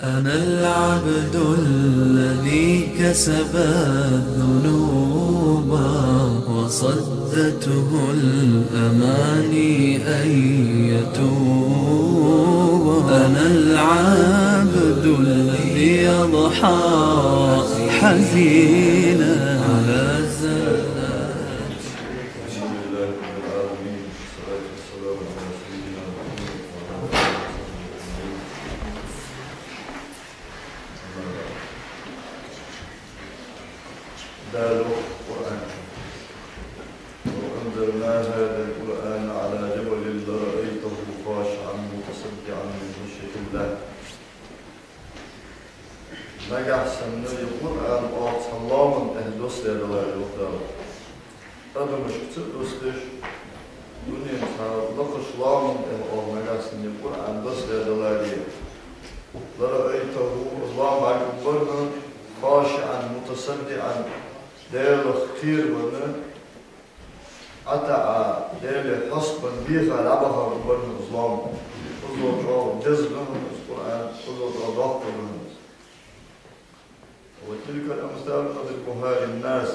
أنا العبد الذي كسب الذنوب وصدته الأماني أن يتوب. أنا العبد الذي يضحى حزينا على زلات. الحمد لله رب العالمين، والصلاة والسلام على سيدنا محمد وعلى آله وصحبه أجمعين. دار القرآن. وأنزلنا هذا القرآن على جبل لرأيته خاشعا متصدعا من خشية الله. نجح سنة القرآن صلى أهدوس لله الوقت. هذا مش بتصدق دنيا لقش لامن أو مجالس إن القرآن بس لدلالي لرأيته الله بعد برنا خاشعا متصدعا دير خير بنا أتى دير حسبا بيخا لعبها برنا إسلام أزود راه جزء لهم القرآن أزود ضغط لهم. وتلك الأمثال نضربها للناس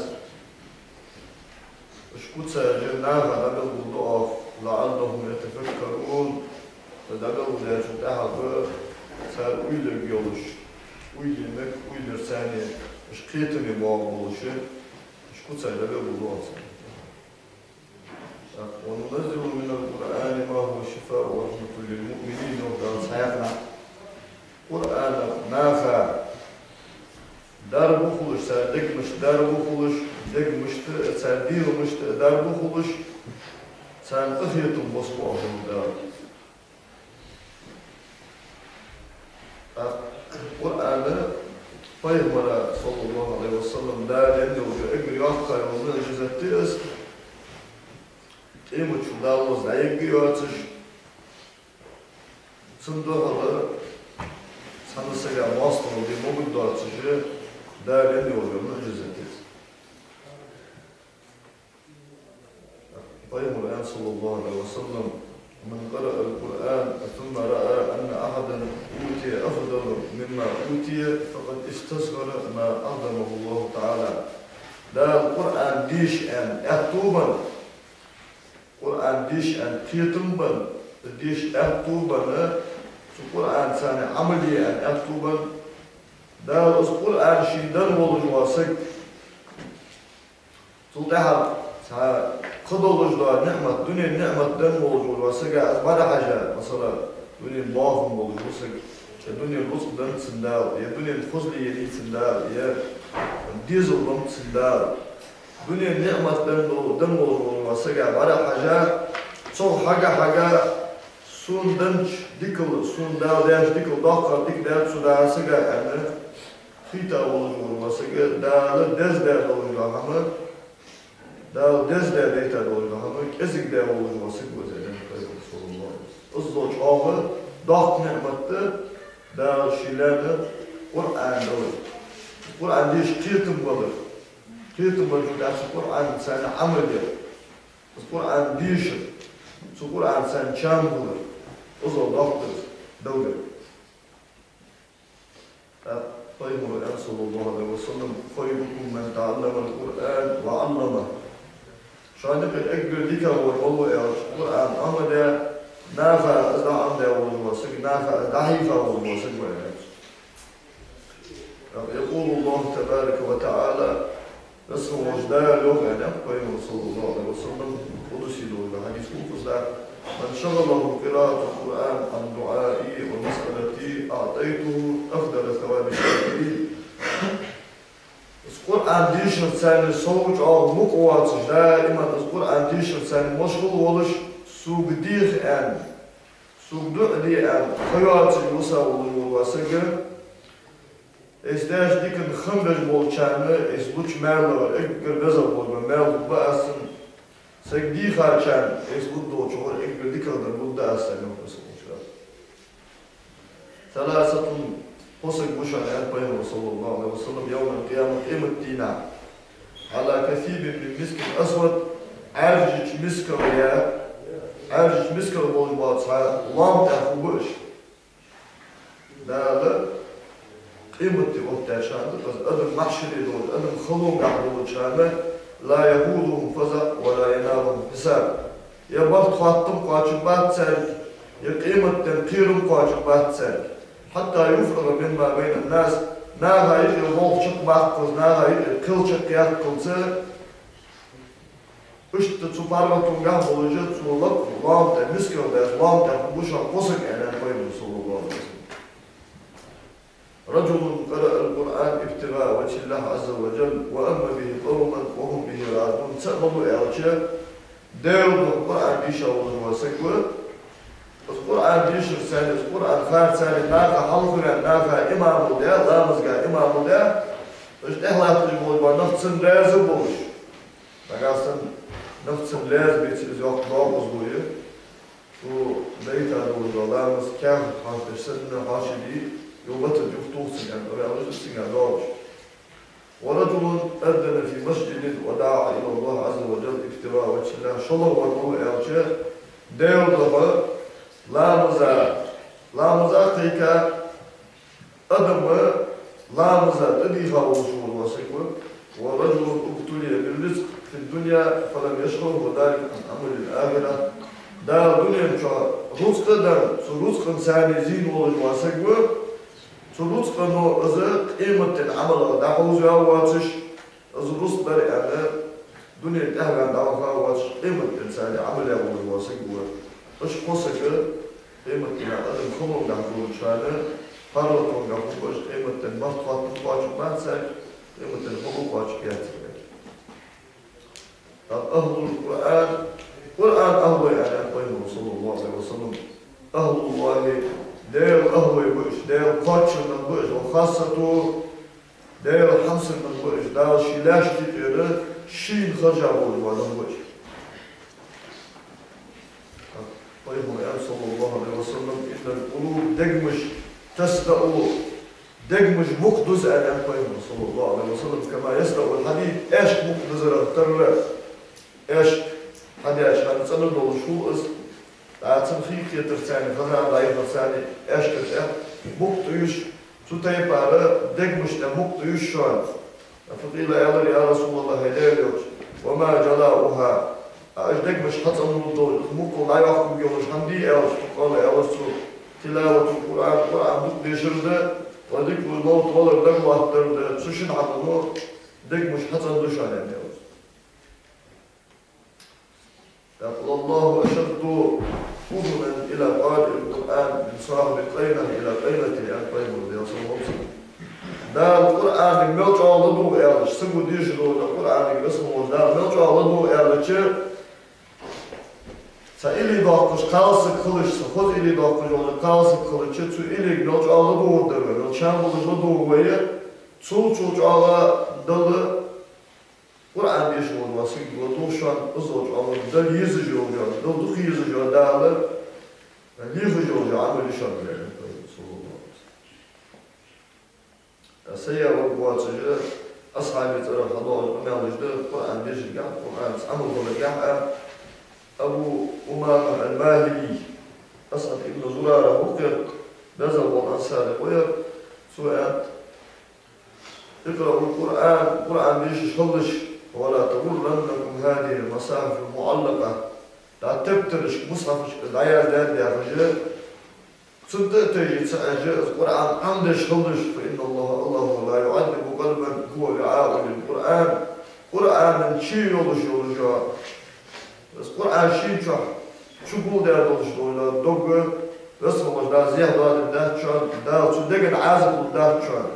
اشكوت سجلناها لبغوا ضعف لعلهم يتفكرون فدبغوا لا شتاها سال ويلر بيولش ويلر مك ويلر ثاني اشقيتني بابولش اشكوت سجلبغوا ضعف. وننزل من القرآن ما هو شفاء ورحمة للمؤمنين وقال سيقنع قرآن نافع درب خلش سردك مش درب خلش دق مشت سرديل مشت درب خلش سان أخيتم بصوا عشان دار. القرآن فيهمر صلى الله عليه وسلم دار لأنه يجري أخر ومن جزتيس إيمت شو داوز عيجي واتش صندوق هذا سنسجع ماستر ودي موجود دارتش دار لأنه يجري جزتيس. طيب الآن صلى الله عليه وسلم من قرأ القرآن ثم رأى أن أحدا أوتي أفضل مما أوتي فقد استصغر ما أعظمه الله تعالى. ده القرآن ديش أن أكتوبا القرآن ديش أن كيتمبا ديش أكتوبا القرآن ثاني عملي أن أكتوبا ده القرآن شيدان والجواسك تلتحر خدولج دا نعمة دنيا نعمة دم والجول وسجى أزبار حاجة مثلا دنيا باهم والجول وسجى دنيا الرزق دم سندال يا دنيا الفضل يلي سندال يا ديزل دم سندال دنيا نعمة دم والجول وسجى أزبار حاجة صو حاجة سون دنش ديكل سون دال داش ديكل داخل ديك دال سودا سجى أنا خيتا والجول وسجى دال دز دال والجول هم داو دز دا بيتا دولنا هم كزك دا ولنا وسيق وزيدنا كذا صلى الله عليه وسلم. الزوج أول ضغط نعمته داو شيلانه قرآن دول. القرآن ديش قيتم بدر داس القرآن سنة عملية. القرآن ديش القرآن سنة شام بدر. الزوج ضغط دولة. طيب الآن صلى الله عليه وسلم خيركم من تعلم القرآن وعلمه. شاندك الأكبر ديك والله يا القرآن أمدا نافع أزدع أمدا والوسق نافع ضعيفة والوسق يقول الله تبارك وتعالى اسم وجدان له أن أبقى صلى الله عليه وسلم قدسي له حديث قدس من شغله قراءة القرآن عن دعائي ومسألتي أعطيته أفضل ثواب الشاكرين. القرآن ديشن سان صوت أو مقوات دائما القرآن ديشن سان مشغول ولش سوق ديخ أن سوق دعدي أن خيات يوسع والوسجة إستاش ديك الخمر والشامة إسبوش مالور إكبر بزر والمال بأسن سجدي خارجان إسبوش دوشور إكبر ديك الدربود أسن ثلاثة قصد بشر الأنبياء صلى الله عليه وسلم يوم القيامة قيمتنا على كثيب من مسك أسود عرجج مسك ويا عرجج مسك والباطها لام تأخوش لا قيمتي وقتها شامل بس أدم محشري دول أدم خلوق عدول شامل لا يهودهم فزع ولا ينالهم حساب يا بخت خاطم قاجبات سالك يا قيمة تنقيرهم قاجبات سالك حتى يفرغ مما بين الناس ناغا يجي الغول شق باقز ناغا يجي القل شق يقل سالك اشت تبارغتون قام بولجت سولك لام تمسكه ده لام تبوشا قصك أنا قيم صلى الله عليه وسلم رجل قرأ القرآن ابتغاء وجه الله عز وجل وأما به قوما وهم به راضون سألوا إعجاب داود القرآن بيشا وسكوة القرآن بيشا سالي القرآن خار سالي ناقا حلقنا ناقا إمام ده لامزقا إمام ده إيش إحلاق تجمعوا نفسن لازم بوش نقاسن نفسن لازم بيتسيز وقت ناقص بوية وليتا دول لامز كام حاش سنة حاشدي يوبت الجفتوس يعني رأي السنة دارش ورجل أذن في مسجد ودعا إلى الله عز وجل ابتغاء وجه الله شلر ونوع أرجاء داود ربا لا مزا تيكا أدم لا مزا تديها وشور وسيكون ورجل ابتلي بالرزق في الدنيا فلم يشكر وذلك عن أمر الآخرة دا الدنيا رزق دم رزق ثاني زين وسيكون سلوك أنه إذا قيمة العمل دعوة جواتش إذا رصد أنا دنيا تهرب دعوة جواتش قيمة الإنسان عمل يوم الواسق وإيش قصك قيمة العمل خمر دعوة شانه فرض دعوة إيش قيمة المرتبط واجب ما تسال قيمة الحقوق واجب ياتي أهل القرآن أهل يعني قيمة صلى الله عليه وسلم أهل الله دير أهوي بوش دير قاتش من بوش وخاصته دير حمس من بوش دير شلاش تيري شين خرجع بوش وعلم بوش طيب صلى الله عليه وسلم إن القلوب دقمش تسدأ دقمش مقدس أن صلى الله عليه وسلم كما يسدأ الحديث إيش مقدس رفتر إيش حديث هنسأل الله شو اسم تعالى خيخ يترساني خزان ضعيف رساني ايش كتاع مقطيش تطيب على دقمش مقطيش شوان فقيل يا رسول الله هدايوش وما جلاؤها ايش دقمش حتى من الضوء مقو لا يحكم يومش حمدي ايش فقال يا رسول تلاوة القرآن مقطيش رده وذكر الموت ولا بدك وحتر تشن على النور دقمش حتى من الشوان يعني يقول الله أشد فضلا إلى قارئ القرآن من صاحب قيمة إلى قيمته أن قيمه يا صلى الله عليه وسلم. دا القرآن الموت على ضوء إعلش سمو ديجلو القرآن اسمه دا الموت على ضوء إعلش سإلي داقش قاسك خلش سخذ إلي داقش ولا قاسك خلش تو إلي الموت على ضوء دربه الشام بلش ضوء ويا تشوش على دل Kur'an yaşıyor olması gibi doğuşan özür alır. Dal yazıcı oluyor. Dal duh yazıcı dağılır. Yazıcı oluyor. Amel işler böyle. سيا وقواتجه أصحابي ترى خضار مالجده القرآن يجي القرآن عمل ولا أبو أمامة الماهلي أسعد ابن زرارة وقر نزل والأنصار وير سؤال اقرأوا القرآن يجي شلش ولا تغرنكم هذه المصاحف المعلقة لا تبترش مصحف العيال دان يا رجال صدق تجي تسأجي القرآن عندش خلش فإن الله لا يعذب قلبا هو رعاء للقرآن قرآن شي يولش القرآن شي شو بقول ده يولش ولا دوغ رسم الله ده زيه ده شان ده صدق عازب ده شان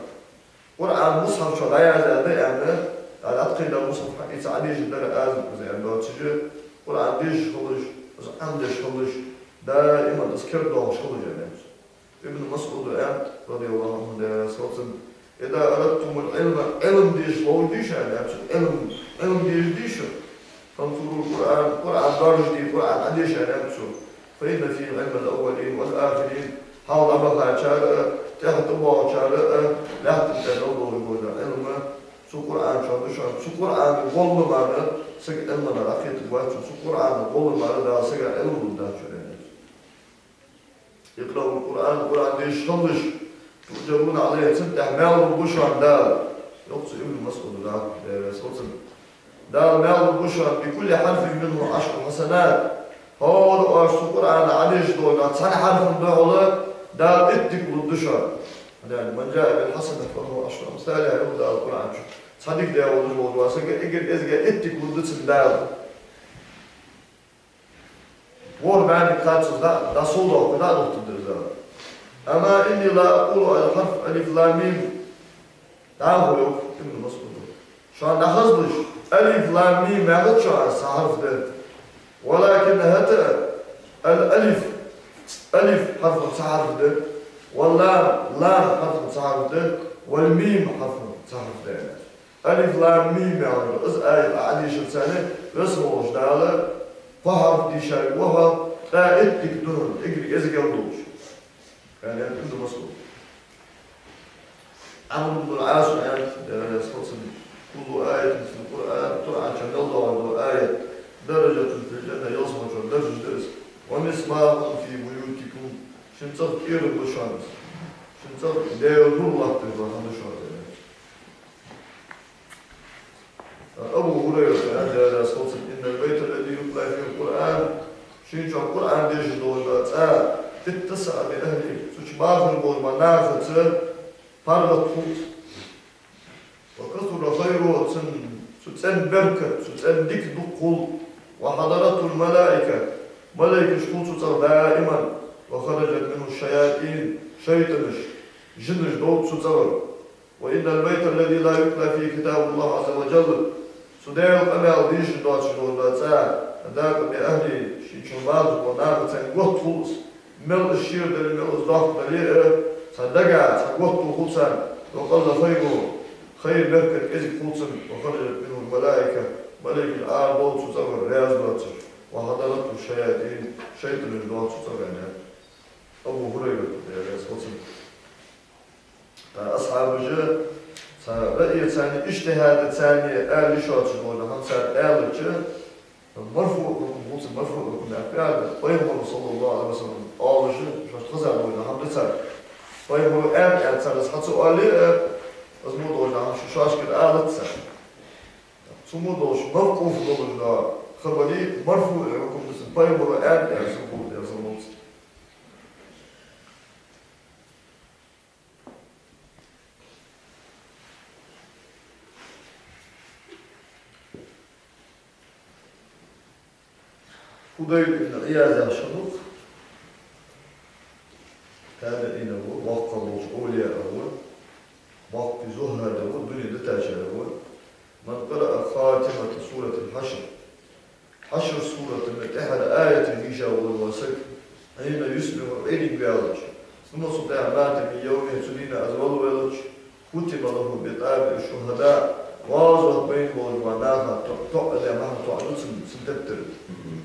قرآن مصحف شو لا يعذب يعني على أتقي ده مصحف حقيقة عليه جدا عازب زي ما تجي قرآن ديش خلش عندش خلش دائما أذكر ده شغل يعني ابن مسعود رضي الله عنه ده صوتن إذا أردتم العلم علم ديش لو ديش يعني علم ديش فانظروا القرآن دارج دي القرآن عديش يعني فإن فيه علم الأولين والآخرين حاول أبقى شارع تحت الله شارع لا تتنوضوا يقول علم سو قرآن شارع سو قرآن والله معنا سك علم الأخير تبغى سو قرآن والله معنا ده سك علم ده شارع يقرأوا القرآن ديش خلش تؤجرون عليه تفتح مال بشرا دار يقصد ابن مسعود دار مال بشرا بكل حرف منه 10 حسنات هو القرآن عليه دولار ثاني حرف دولار دار اتك بالدشر يعني من جاء بالحسنة فهو 10 أمثالها يبدأ القرآن صديق ده ولا جوا سجى إجر إزجى اتك بالدشر دار وور بعد كاتس ده صورة كذا نقطة درجة أما إني لا أقول على حرف ألف لام ميم تعالوا يوم ابن مسعود شان نخزلش ألف لام ميم ما قد شو على حرف ده ولكن هتا الألف ألف حرف حرف ده واللام لام حرف حرف ده والميم حرف ده ألف لام ميم يعني إذ آية عادي شو سنة رسمه وش داله فحرف دي شيء وها قائد تقدرون اجري إذا قلدوش يعني ابن مسعود عمرو بن العاص يعني كل آية في القرآن طلعت عن الله آية درجة في الجنة يصمت درجة درس ومسمار في بيوتكم شنصف إيرب الشمس شنصف دير نور وقت هذا الشهر أبو هريرة هذا صوت إن البيت الذي يتلى فيه القرآن شيء القرآن ديش دولة تتسع بأهله سوش باخر بول منافة فرغت فوت وكثر خيره سوتسن بركة سوتسن ديك دقل وحضرته الملائكة ملائكة شخوص دائما وخرجت منه الشياطين شيطنش جنش دوت سوتسر وإن البيت الذي لا يتلى فيه كتاب الله عز وجل سوداء الأمل ديش دوت شدولة ذاك بأهلي شيء شمال وناقة سنقوط خلص مل الشير دل مل الزاق دليل صدقا سنقوط خلصا وقال خيره خير بركة إذ خلصا وخرجت منه الملائكة ملك الآن دوت سوتسر رياض دوت وحضرته الشياطين شيطان دوت سوتسر يعني أبو هريرة رياض خلصا أصحاب الجهل رأي ثاني اجتهاد ثاني آل شوط شغله هم صار آل الجهل مرفوع مرفوع من أفعال ويقول صلى الله عليه وسلم آل الجهل مش خزر ولا هم لسه ويقول آل صار حتى سؤالي أزمود ولا هم شو شاش كده آل لسه سمود وش موقوف ولا خبري مرفوع يقول بس ويقول آل سمود يا سمود فضيل بن عياض الشنوق هذا إنه وقت أولياء أول وقت زهد أول دنيا دتاجة أول من قرأ خاتمة سورة الحشر حشر سورة المتحد آية ميشا والوسك حين يسمع عينك بيالج ثم صدع مات من يومه سنين أزول ويلج كتب له بطابع الشهداء واضح بين والمعناها تقعد معه تعلق سنتبتر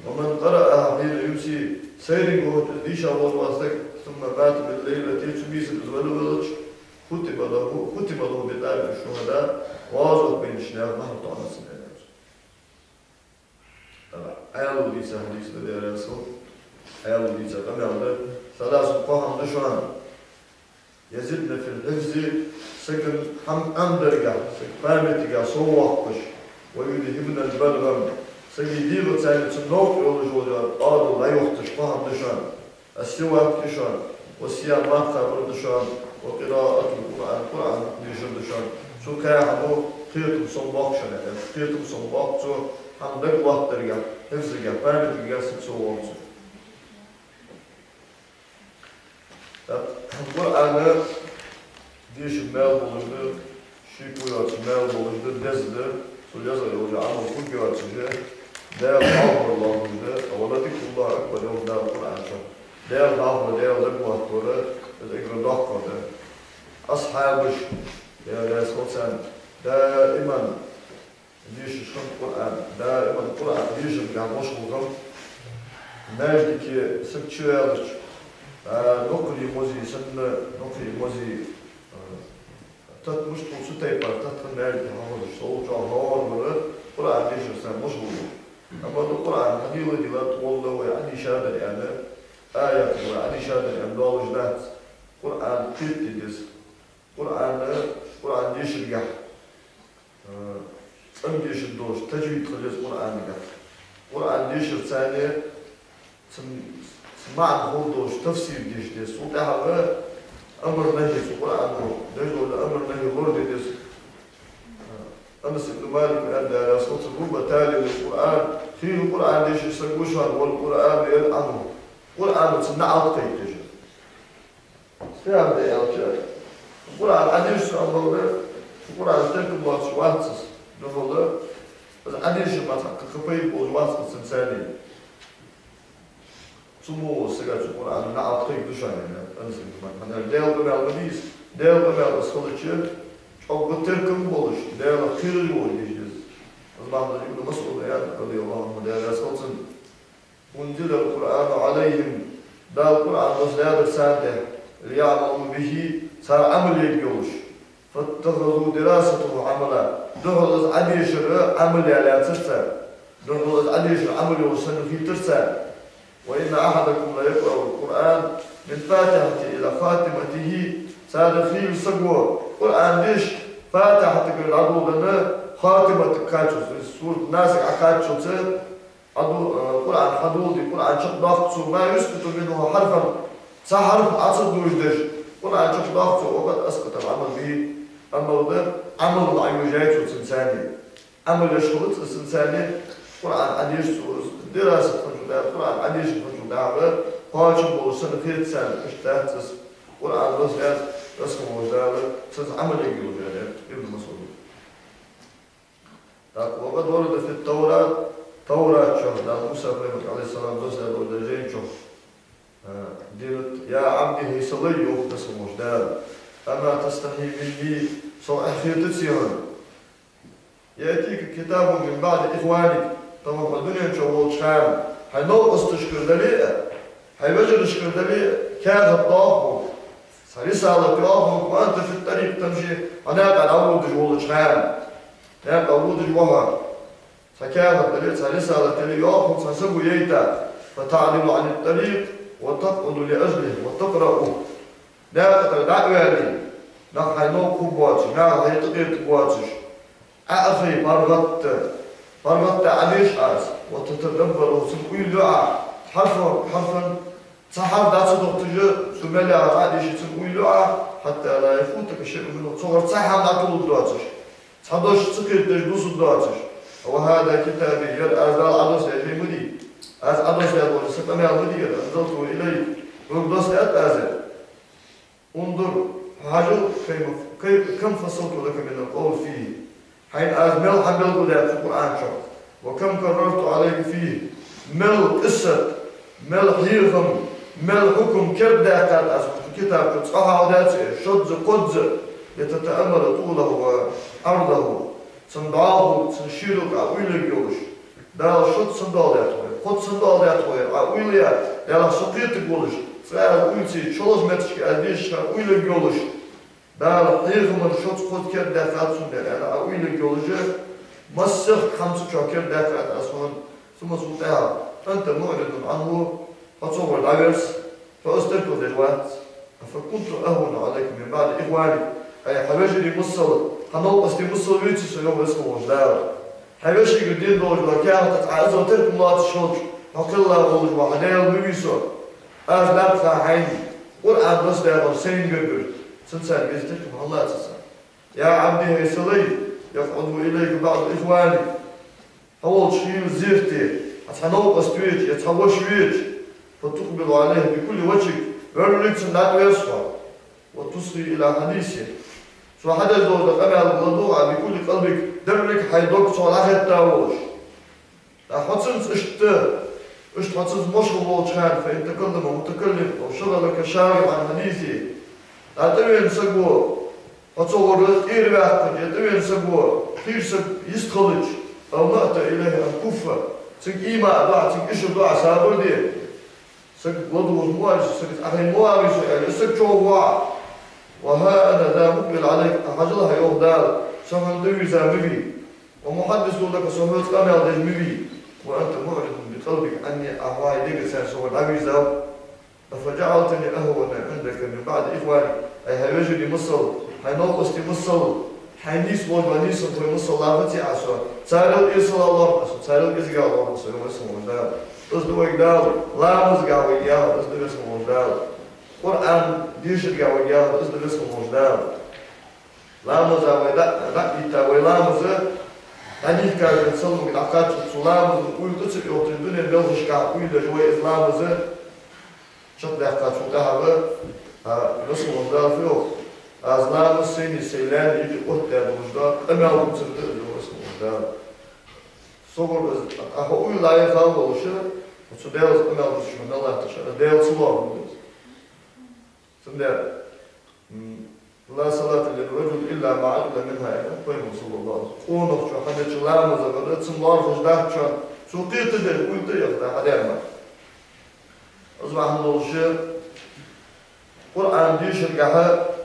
ومن قرأها حين يمسي سيرك وتديش والواسك ثم مات بالليل التي تميز الأزول ويلج كتب له بطابع الشهداء واضح بين الشناف معه تعلق سنتبتر أيالو ديسا حديث لدي رسول أيالو ديسا كم يعمل ثلاث قهم نشران يزدنا في الحفظ سكن أندرجع فامتجع صوّقش ويذهبنا البلغم سيدير ثاني تنوك يولج وجاد آدو لا يختش قهم نشران السواك نشران والسيام ماتخا نشران وقراءة القرآن نشران شو كاحمو قيتم صنباق شنعه قيتم صنباق تو حمدك وقت درجع حفظك فامتجع سوّقش القرآن ديش المال بولجده شيكويات المال بولجده دزده سليزا يوجع عنه كل جوات سجاه دايل عبر الله بولجده أولا ذكر الله أكبر يوم دايل القرآن دايل عبر دايل لقوة أكبر الإقرار دقة أصحابش يا رسول سان دائما ديش شخص القرآن دائما القرآن ديش بقى مشغول ناجدك سكتشوالش نقري موزي سن نقري موزي تات مشغول ستايبر تات نادي هذا الصوت جهار ولا قرآن ليش سن مشغول أما القرآن هذه اللي لا تقول له يعني شهادة يعني آية ولا يعني شهادة يعني دولة جنات قرآن تيتيس قرآن ديش القح ديش الدوش تجويد خليس قرآن القح قرآن ديش الثاني سمع الخردوش تفسير ديش ديس وقعها أمر نهي في القرآن نجو لأمر نهي ورد ديس أنس بن مالك قال صوت الربا تالي للقرآن في القرآن ديش يسقوشها والقرآن يلعنه القرآن تنعط تيجي فيها بدي أعطيك القرآن عديش أمر القرآن تركب واتش واتس نقول بس عديش ما تحقق خبيب واتس سنساني سمو سجاد القرآن نعط تيجي شاينا أنس بن مالك أنا ديل بمالمديس ديل بمال أسخلتشير أو بتركم بولش ديل خير يوليش الله ابن مسعود رضي الله عنه ديل أسخلتن أنزل القرآن عليهم دا القرآن وزيادة سانده ليعملوا به صار عمل يبيوش فاتخذوا دراسته عملا دخل عديشر عمل على ترسى دخل عديشر عمل يوصل في ترسى وإن أحدكم لا يقرأ القرآن من فاتحته إلى خاتمته صار فيه سقوة القرآن ليش فاتحة العدو لنا خاتمة كاتشوس سورة ناسك عكاتشوس القرآن حدودي القرآن شق ضغطه ما يسقط منه حرفا حرف عصد وجدش القرآن شق ضغطه وقد أسقط العمل به أما عمل العيوجات والسنساني عمل الشغل السنساني القرآن عديش دراسة فجودها القرآن عديش فجودها هاجم وسنة في سنة اشتهت القرآن رسالة رسم وجدها سنة عمل يجوجها ابن مسعود وقد ورد في التوراة توراة شهد موسى عليه السلام رسل ودرجين شهد ديرت يا عبدي هيصلي يوقف مجدال أما تستحي مني سوء أخير تسيرا يأتيك كتاب من بعد إخوانك طبعا الدنيا نشوفه شام حينوقص تشكر دليل حيوجد تشكر دليل كاغ الطاقم رسالة يوافق وأنت في الطريق تمشي هناك العود جوه شام هناك عود جوها فكانت دليل رسالة يوافق فسبوا ييتا فتعلم عن الطريق وتقعد لأجله وتقرأه لا دعواني نحن نوقف بواتش نحن يتقيت بواتش أخي برغت عليش أس وتتدبر سنقوي لعا حرفا صحاب دا صدق تجي سمالي عاديش سنقوي لعا حتى لا يفوتك شيء منه صغر صحاب دا طول دواتش صدوش تقيت تجدوس دواتش وهذا كتابي يد أزدال عدوس يجي مدي از عدوس يدور سقمي المدير أنزلته إليك وقدوس أزل انظر حاجة كم فصلت لك من القول فيه حين أزمل حمل قدام في القرآن شوف وكم كررت عليك فيه مل قصة مل حيرهم مل حكم كردة قد أسفل كتاب تصحى وداتي شدز قدز يتتأمل طوله وعرضه صندعه سنشيرك أويلك يوش دال شد صندال يتوي خد صندال يتوي أويليا يلا سقيتك بولش فعلا أويلتي شلوش متشك أديش أويلك يولش دال حيرهم شد قد كردة قد سندال يعني أويلك يولش مسخ خمسة شاكر دافعت أسفل ثم سلطها أنت معرض عنه فتصور العرس فأستركض الوقت فكنت أهون عليك من بعد إخواني أي حباجري مصر هنوقف مصر ويتي سيوم اسمه وجدار حباجري قدين دوج وكانت تتعزى وترك الله تشوك فقل الله وجه وحدايا المبيسو أغلب خاحين قرآن بس دابا سين قبر سنسان بيزتكم الله تسان يا عبدي هيسلي يقعد إليك بعض إخواني هو شيء زيرتي أتحنوقف تويت يتحوش ويت فتقبل عليه بكل وجهك ورلك سنات ويصفى وتصغي إلى حديثه سو حدث دور قمع الغضوع بكل قلبك درك حيدوك صلاح التاوش لا حدث اشت حدث مشغول كان فإن تكلم متكلم أو شغلك شاغب عن حديثه لا تبين سقوه فتصور إيرباك يتبين سقوه خير سق يستخلج أو نأتى إليه الكفة سق إيماء ضاع سق إشو ضاع سابر دي سق وضوه مواج سق أخي موارس يعني سق شوه وها أنا ذا مقبل عليك أحجلها يوم دار سمن دوي زامبي ومحدث لك سموت قمع دجمبي وأنت معرض بقلبك أني أهواي ديك سنسوه العبي زاو فجعلتني أهون عندك من بعد إخواني أي هيوجد مصر حينقص تمصل حنيس بوج ونيس تمصل لابتي عشو تعالوا إيصل الله عشو تعالوا إزجع الله عشو يوم اسمه دال تصدق ويدال لا مزجع وياه تصدق اسمه دال قرآن ديش جع وياه تصدق اسمه دال لا مزجع ويدا نقيتا ولا مزجع حديث كان يتصل من عقاد السلام ويقول تسبي وقت الدنيا بيوضش كعقول جوا إسلام مزجع شد عقاد شدها رسم الله فيه أزلام السين السيلان يجي قط يدوجدا أما هو تبدأ رسم الله صور أهو لا يفعل ولا شيء وتداول أما هو شو الله تشاء داول صور سندر لا صلاة للرجل إلا ما عدل منها إلا فهم صلى الله عليه وسلم قونك شو حدا شلام زغرت سمار فجدك شو سوقي تدر قلت يفتح حدا ما أصبح الله شيء قرآن ديش الجهة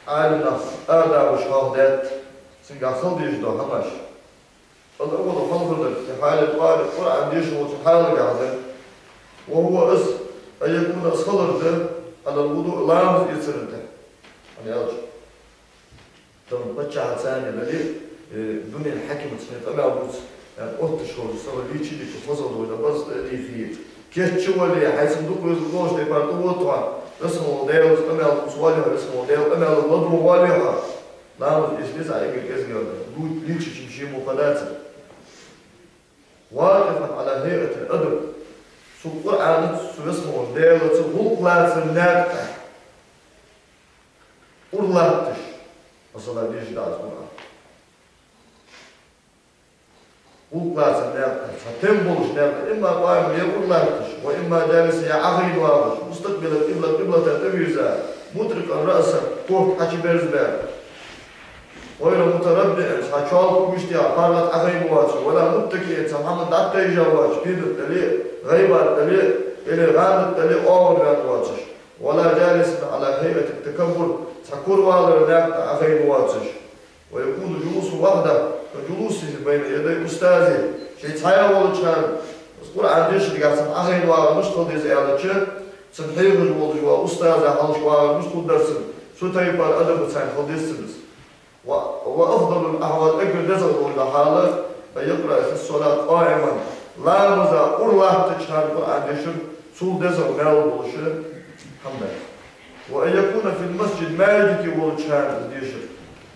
عالم نفس أردا وشهادات سنجا خل ديش ده همش الأول خلف في حالة قارئ القرآن ديش هو سبحانه الجهة وهو أن يكون أسخلر ده على الوضوء لامز يصير ده أنا أرجع تمام بتشع ثاني بدي دنيا الحكم تسميت أما أبوس يعني قط شهور سوى ليش اللي تفضل ولا بس اللي فيه كيف شو اللي حيصدق ويزوج ده برضو طبعا اسمه ديل أما الصوالح اسمه ديل أما الوضوء والها لامز إيش على كذا كذا ليش شيء مقدس واقفا على هيئة الأدب سو القرآن سو اسمه ديل سو هو كلاس الناقة ورلاتش مثلا ليش ده القرآن هو كلاس الناقة فتنبولش ناقة إما قائم يورلاتش وإما جالس يعقيد واقش مستقبل القبلة تبيزا متركا رأسا كوك حكي برزبان غير متربع حشال كوشتي قارت عقيد واقش ولا متكئ محمد دعت يجواش كيد التلي غيبة التلي إلى غاد التلي أمر واقش ولا جالس على هيئة التكبر تكور والر ناقة عقيد واقش ويكون جلوس وحده كجلوسه بين يدي أستاذه شيء تحيا ولا تشان القرآن ديش اللي قاعد سمعه واقع مش تودي زيادة سنحيل الجوال جوا أستاذ حالش واقع مش تود درس شو تيبار أدب وتسعين خديس سبس وأفضل الأحوال أقل دزل ولا حالة يقرأ في الصلاة قائما لا مزا الله تشهر القرآن ديش سول دزل مال بولشة حمد وأن يكون في المسجد ما يجي ولا تشهر ديش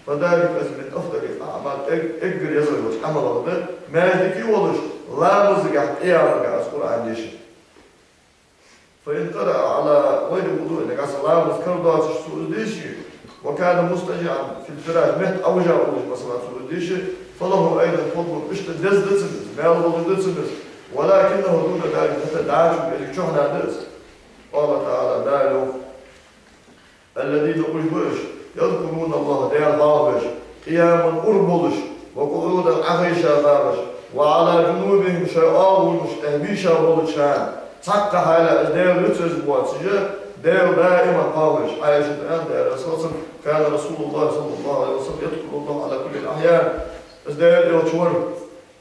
فذلك من أفضل الأعمال أقل يزل وتحمل هذا ما يجي ولش لا مزجح إياه القرآن ديش فإن قرأ على غير وضوء إنك صلاة مذكر دعاء السؤال ديشي وكان مستجعا في الفراش مهت أوجع أولش مثلا السؤال ديشي فله أيضا فضل إشت دز دسنس ما يلغض دسنس ولكنه دون ذلك حتى دعاته بأجل شحنا دس قال تعالى دالو الذين أجبرش يذكرون الله ديال بابش قياما أربلش وقعودا عغيشا بابش وعلى جنوبهم شيئا والمشتهبيشا بولشان تحقق على ديال رتز بواتسجة ديال دائما قاوش عايشة الآن ديال أساسا كان رسول الله صلى الله عليه وسلم يذكر الله على كل الأحيان ديال يوتور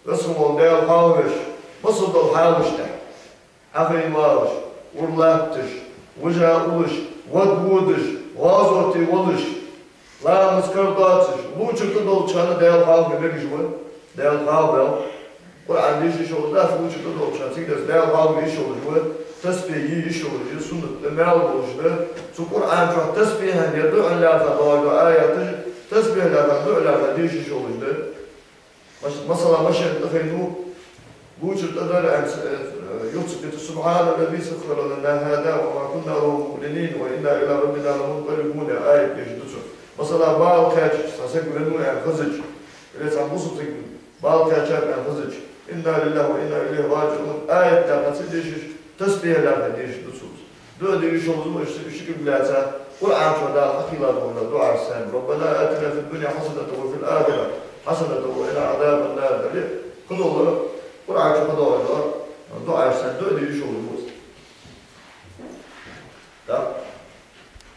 اسمه ديال قاوش مصد الحاوش ده أخي ماوش ورلاتش وجاؤوش ودودش غازوتي ولش لا مسكرداتش لوچك دول چانه ديال قاوش بيجوا ديال قاوش Kur'an iş olur da fuçu da olacak. Çünkü değer halde iş olur. Tesbihi iş olur. Sünnet mel olur. Çünkü Kur'an çok tesbihen yedi önlerden doğru ayeti tesbihlerden böylelerden iş olur. Mesela başında feynu fuçu da der يقصد سبحان الذي سخر لنا هذا وما كنا له مقرنين وإنا إلى ربنا لمنقلبون آية يجدسون مثلا بعض كاتش سأسكر إنه يعني خزج إذا سأنبسط بعض كاتشات يعني خزج إنا لله وإنا إليه راجعون آية تقصد تسبيح لا تديش دسوس دو ديش وزمو الشكل بلاتا قرآن شهداء الحقيقة ولا دعاء السلام ربنا آتنا في الدنيا حسنة وفي الآخرة حسنة وإلى عذاب النار خذوا قرآن شهداء دعاء السلام دو ديش وزمو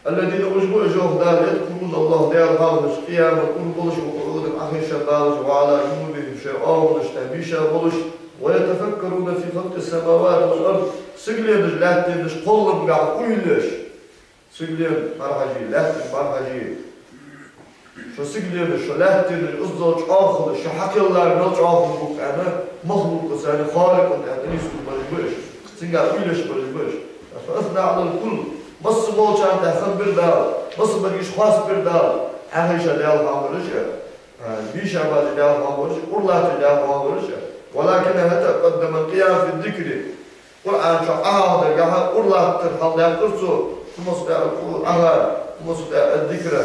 الذين أجبوا جهداء يذكرون الله ديال غاوش قياما قربلش وقعودا أخيشا باوش وعلى جنوبهم شرعاوش تهبيشا بلش ويتفكرون في خلق السماوات والأرض سجلين لاتين قلب قاع كلش سجلين مرحجي لاتين مرحجي شو سجلين شو لهتين الأصدق آخر شو حكي الله نرجع آخر بوك أنا مخلوق يعني خالق يعني نسوا برجبش سنجا ويلش برجبش فأثنى على الكل بس موش عند حسن بردال بس بديش خاص بردال أهيش دال عمرش بيش عباد دال عمرش والله دال عمرش ولكن هذا قدم القيام في الذكر قرآن شو هذا جاه والله ترحل دال قرصو مصدر الأهل مصدر الذكر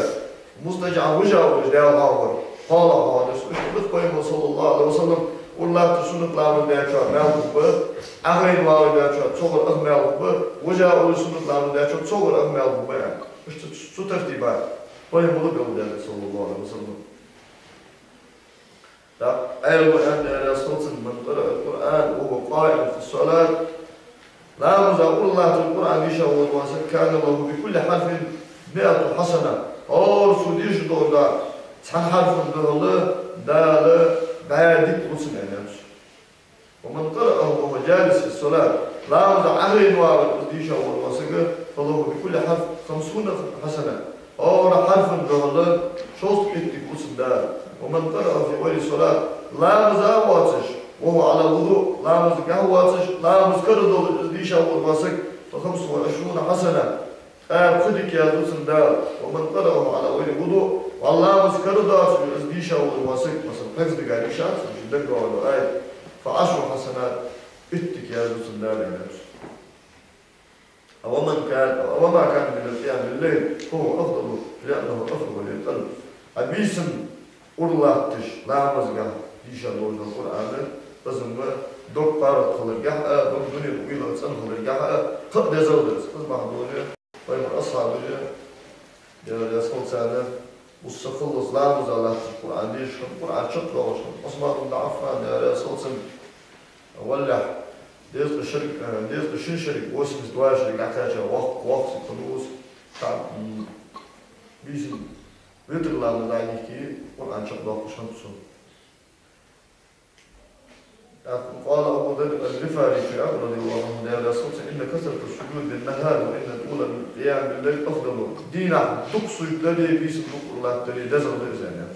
مستجع وجه دال عمر قال هذا سبحانه صلى الله عليه وسلم والله تسنق لامن داشوا مالك به أهين مالك داشوا تصور أمالك به وجاء أول سنق لامن داشوا تصور أمالك به مش ترتيبات طيب ملك أولاد صلى الله عليه وسلم لا أيوة أن رسول من قرأ القرآن وهو قائم في الصلاة لا مزال الله في القرآن يشاور واسد كان له بكل حرف 100 حسنة أو سوديش دولا تحن حرف دولا دال بعدك رسل عناش ومن قرأه وهو جالس في الصلاة لا مزع أهل وعلى الديشة والواسقة فله بكل حرف 50 حسنة أو حرف دهلا شوط كتك رسل دار ومن قرأه في غير الصلاة لا مزع واتش وهو على وضوء لا مزع واتش لا مزكر الديشة والواسق ف25 حسنة خدك يا رسل دار ومن قرأه على غير وضوء والله مزكر دار الديشة والواسق مثلا حفظ قاريشات جدك وعلى آية ف10 حسنات اتك يا رسول الله عليه وما كان من القيام بالليل هو أفضل لأنه أفضل للقلب أبيسم الله تش لا مزقه ديشا لوجه القرآن لازم دوك بارت خلقها دوك دنيا طويلة تسأل خلقها قد يزودت أصبح دوجه ويمر أصحاب وجه يا سول سنة وستخلص لا مزالة القرآن ليش القرآن شطرة وشطرة عثمان بن عفان يا رسول سن ولح ديز الشرك ديز الشين شرك واسم دواء شرك عكاجة وقت الفلوس تعب بيسم بيتر الله مزالة كي القرآن شطرة وشطرة قال أبو ذر الغفاري في عمر رضي الله عنه يا رسول إن كثرة السجود بالنهار وإن طول القيام بالليل أفضل دينا تقصد الذي بيسم الله الذي دزل الإنسان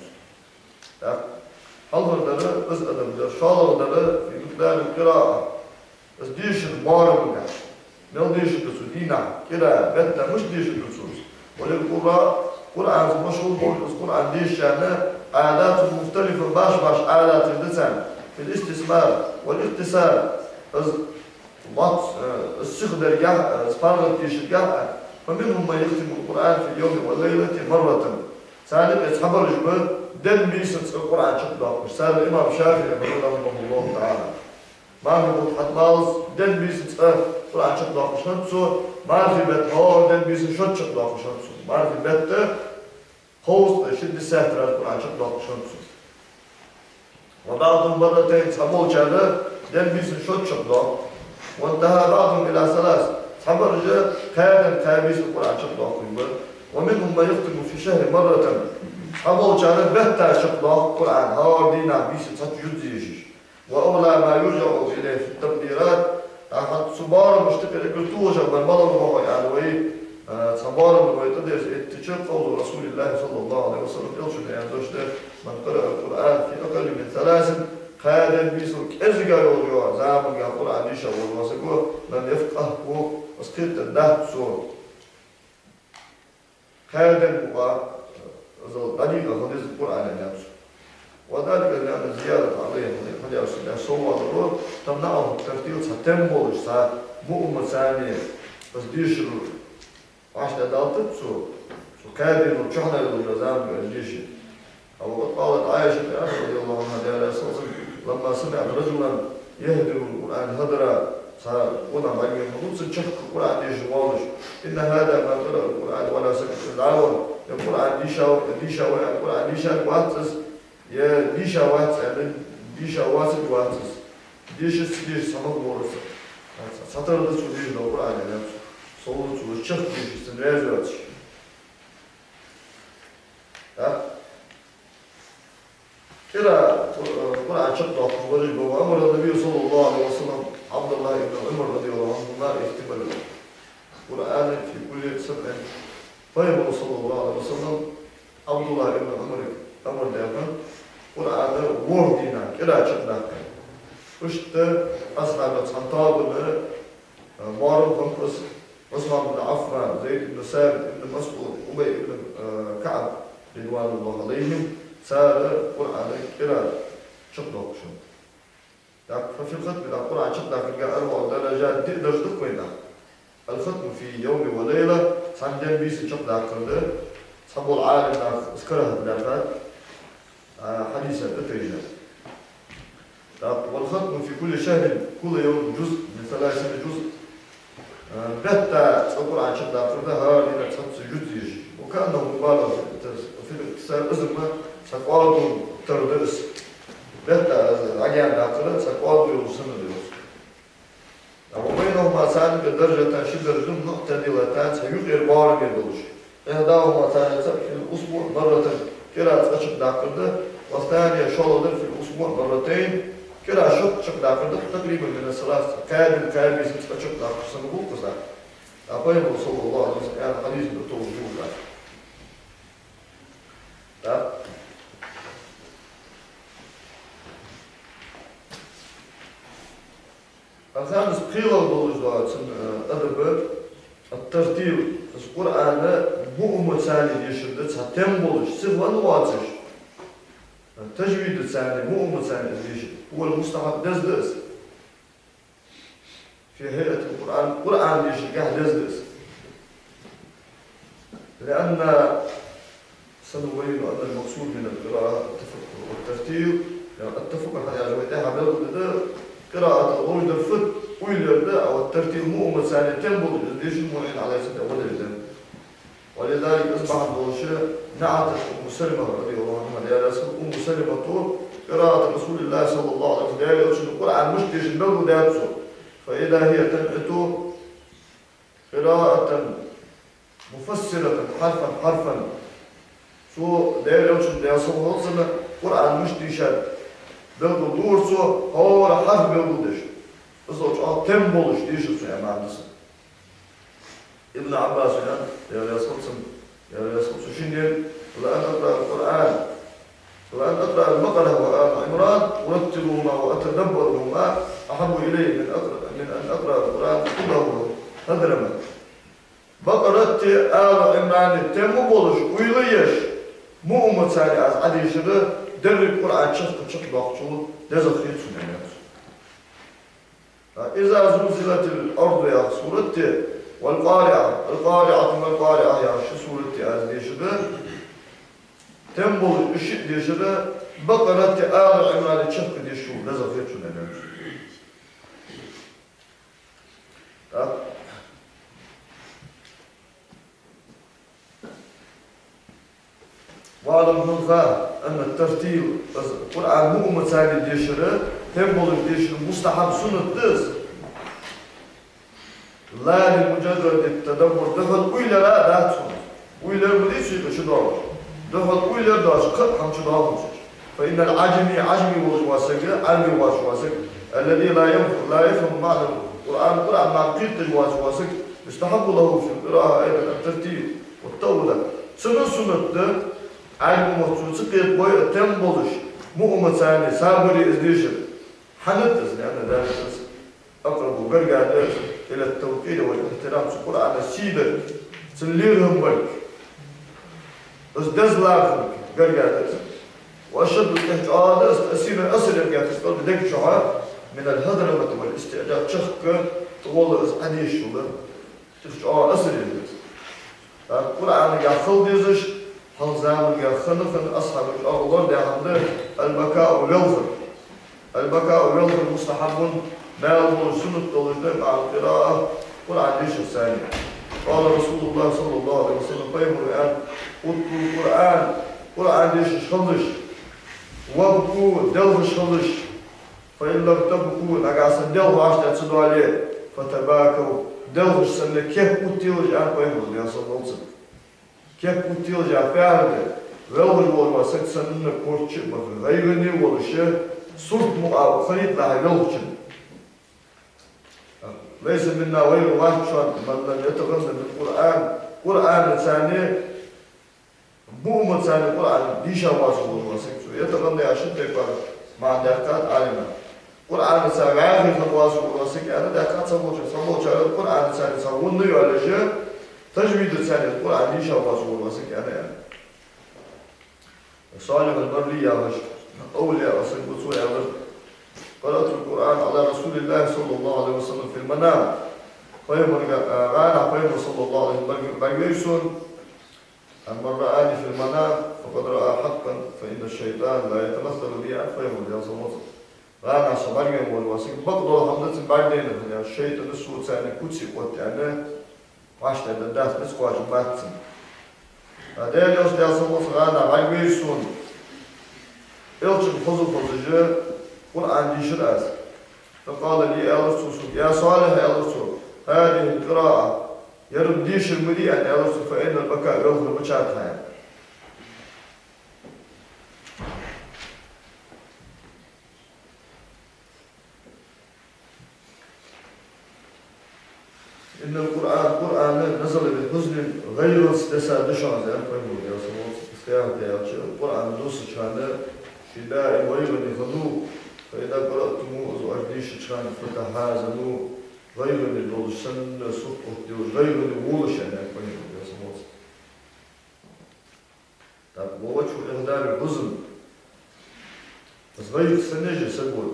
حضر دلة أزأل دلة شاطر دلة في مقدار القراءة بس ديش المارم نو ديش الدسودينا قراءة بيتنا مش ديش الدسوس وللقراء قرآن مشهور بس قرآن ديش يعني آلات مختلفة باش آلات اللسان في الاستثمار والاختصار الصيغة الجاه سبارة ديش الجاه فمنهم من يختم القرآن في اليوم والليلة مرة ثاني يتحضر جبل دل بيسنس القرآن شكله مش سال الإمام الشافعي رحمه الله تعالى ما في فتحة مالز دل بيسنس القرآن شكله مش نفسه ما في بيت هو دل بيسنس شكله مش نفسه ما في بيت خوص شد السهتر القرآن شكله مش نفسه وبعضهم مرتين تحمل جاله دل بيسنس شكله وانتهى بعضهم إلى 3 تحمل جاء كان تابيس القرآن شكله ومنهم من يختم في شهر مرة أبو جانب بهتا شقله القرآن هاو دينا بيس تجديش وأولى ما يرجع إليه في التبديرات أحد صبار مشتقل كلتوجة من مضى هو يعني وي صبار من ويتدرس اتجاه قول رسول الله صلى الله عليه وسلم يلشن يعني دوشته من قرأ القرآن في أقل من 3 خادم بيسو كأزقا يوجوا زامن القرآن ديشا والواسقوه من يفقه واسقيت الدهب سور خادم طريقة حديث القرآن نفسه وذلك لأن الزيادة عليه حديث صور الروح تمنعه الترتيل ستمول مؤمن ثانية بس ديش عشان دالتت شو كادين وشحنة الجزام بالديش أو قالت عائشة رضي الله عنها يا رسول الله لما سمعت رجلا يهدر القرآن هدرا قلنا بعد يوم شق القرآن ديش والش إن هذا ما قرأ القرآن ولا سكت العون القرآن ديشا القرآن ديشا واتس يا ديشا واتس يعني ديشا واتس واتس ديش سمك ورث سطر ده شو ديش القرآن يعني صوت وشق ديش سنرجعش كده القرآن شق وجب وأمر النبي صلى الله عليه وسلم عبد الله بن عمر رضي الله عنهما اكتمل القرآن في كل 7 فيقول صلى الله عليه وسلم Abdullah ibn Amr diyorlar. Kur'an'ı vurdina, kira çıknak. İşte ashabı santabını Maruf Kampus, Osman bin Affan, Zeyd ibn Sabit ibn Mas'ud, Ubay ibn Ka'b ridvanullah alayhim سار Kur'an'ı kira çıknak. ففي الختم القرآن شقنا في 4 درجات تقدر تقوينا. الختم في يوم وليلة سندين بيس شقنا كرده صبوا العالم اذكرها بالعفات حديثا تترينا. والختم في كل شهر كل يوم جزء من 3 جزء. بتا القرآن شقنا كرده هذه 5 جزء وكأنه مبالغ في الاكتساب اسمه سقواطهم تردرس. بتا عجان داخله سقواطه يوصلنا ديوس. وبينهما ثاني درجة شدة معتدلتان سيغير بارم يدوش. إحداهما ثالثة في الأسبوع مرة كلا تشق داخله والثانية شغل في الأسبوع مرتين كلا شق داخله تقريبا من الثلاث كامل تشق داخله سنقول كذا. أقول صلى الله عليه وسلم يعني حديث بتوجه له. الخامس قيل الضوء أدب الترتيب القرآن مو ثاني يشدد ستم بولش سوى نواتش التجويد الثاني مو ثاني يشدد هو المستحب دزدز في هيئة القرآن يشدد قاعد دزدز لأن سنبين أن المقصود من القراءة التفكر والترتيب التفكر حتى يعجبتها بلد قراءة الأول الفت ويلرد أو الترتيب مو ثاني تنبض ليش المعين على سنة أول الدم ولذلك أصبح الدوشة نعت أم سلمة رضي الله عنها يا رسول أم سلمة طول قراءة رسول الله صلى الله عليه وسلم يقول القرآن مش ليش البلد دابسه فإذا هي تنعته قراءة مفسرة حرفا شو داير يوشن داير صلى الله عليه وسلم القرآن مش ليشاد بلدو دورسو هو حرف بلدو ديش بزوج تم بولش ديشو يا مهندس ابن عباس يا رسول شنين لأن أقرأ القرآن لأن أقرأ البقرة وآل عمران ورتلهما وأتدبرهما أحب إلي من أن أقرأ القرآن كله هدرما بقرة آل عمران تم بولش ويليش مو ثاني عادي شده درب القرآن شق باقشون دزخيت سنيات. إذا زلزلت الأرض يا سورة والقارعة ما القارعة يا شو سورة أزديشده تنبول الشيء ديشده بقرة آل عمران شق ديشو دزخيت سنيات. واعلم أن الترتيب القرآن مو مثالي ديشره تنبول ديشره مستحب سنة دز لا لمجرد التدبر دخل ويلا لا داتهم ويلا مليش يشدوا دخل ويلا داش قط هم شدوا فإن عجمي واسق علمي واسق الذي لا يفهم معنى القرآن مع قيد واسق يستحب له في القراءة أيضا الترتيب والتولة سنة علم مخصوص قيد بوي تم بولش مو ثاني سابري ازديشن حنتز لأن ذلك أقرب برجع إلى التوقير والاحترام في القرآن السيدة سنليرهم بالك ازدز لاخر برجع وأشد الاحتقاد أسير أصل يرجع تسقط بدك شعار من الهدرمة والاستعداد شخك طول أديش ولا تشعار أصل يرجع القرآن يأخذ ديزش حلزام خنفن أصحاب الأرض ده البكاء واليوم مستحب مال سنة طولنا مع القراءة قرآن ليش الثاني قال رسول الله صلى الله عليه وسلم قيموا الآن قلت قرآن ليش خلش وابكوا دلش خلش فإن لم تبكوا نقاسا دلش عشان تسدوا عليه فتباكوا دلش سنة كيف قتلوا الآن قيموا يا صلى الله عليه وسلم كيف قتل جافارد ولو الوضع سكسن كورتش غيرني والشيء صرت مقاو خريط لها يلوشن ليس منا غير واحد من لم يتغنى بالقرآن قرآن ثاني bu umut seni Kur'an dişe vasıl olması için yatağında yaşın tekrar ma dikkat alima Kur'an sen gayri vasıl olması ki ana dikkat saboçar Kur'an sen savundu yolcu tecvid sen Kur'an dişe vasıl olması ki ana yani صالح البرية أولياء أصل بطوع قرأت القرآن على رسول الله صلى الله عليه وسلم في المنام غانا قيم صلى الله عليه وسلم بيسون أما رآني في المنام فقد رأى حقا فإن الشيطان لا يتمثل بي فيهم يا صلى غانا صبرين والواسق بقضوا حمدة بعدين الشيطان السود سأنا كتسي قوت يعني وعشت الداس نسقوا جمعتهم هذا يوش يا صلى غانا بيسون إلشن خذوا خذجة قرآن ديشراس فقال لي يا صالح يا رسول هذه القراءة يرد ديش المريء يا رسول فإن البكاء يظهر بشاتها إن القرآن نزل بحزن غير استسادشان زي ما يقول يا صلى القرآن دوس شانه شداء غير لخذوه فإذا قرأتموه أزواجديش شان فتحازنوا غير للولشن سقط غير للولشن يقول يا صلى الله طب ووجه إهدار الحزن بس غير سنجي سقول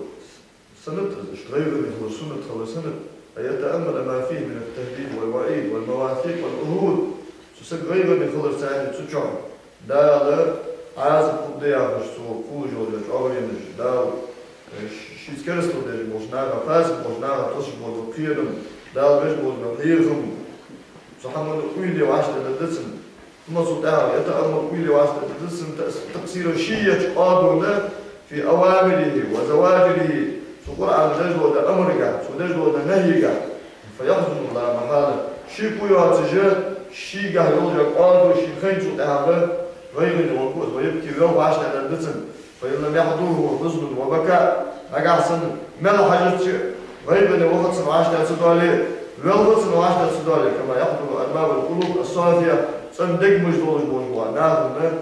سنترزش غير لخلصونة خلصنة فيتأمل ما فيه من التهديد والوعيد والمواثيق والعهود سسق غير لخلصانة تشعر دالا عازم قضية مشتو فوج ولا تعورينش دال شيء كرستو ده مجناها فاسد مجناها توش موضوع كيرم دال بيش موضوع نيرهم سبحان قويلي وعشت للدسم ثم صدها يتأمل قويلي وعشت للدسم تقصير الشيء قادونا في أوامره وزواجره سقرآن دجلو ده أمرقا سدجلو ده نهيقا فيحزن الله محالة شيء قوية تجاه شيء قاه يولجا قادو شيء خين صدها غير الوقوف ويبكي ويوم عشت على الدسم فإن لم يحضره حزن وبكاء أقعصن ملا حاجة غير الوقت سمعشت على سدوالي ويوم سمعشت على سدوالي كما يحضر أرباب القلوب الصافية صندق مجدول الموجوع ناظرنا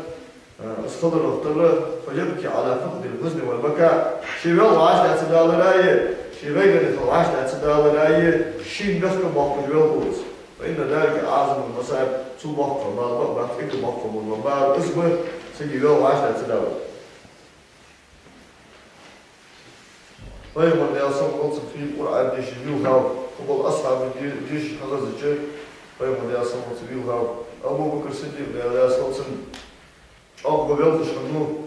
استضر اختبر فيبكي على فقد الحزن والبكاء شي ويوم عشت على سدوالي راية شي غير الوقت عشت على سدوالي راية شي نفسك موقف ويوم فإن ذلك أعظم المصائب تبقى ما تبقى وما اسمه سيدي لو عشرة تداول طيب من يصل قلت في القرآن ديش يوهاو قبل أصحاب ديش حغزة طيب من يصل قلت يوهاو أبو بكر الصديق يصل قلت أبو بيلتش منه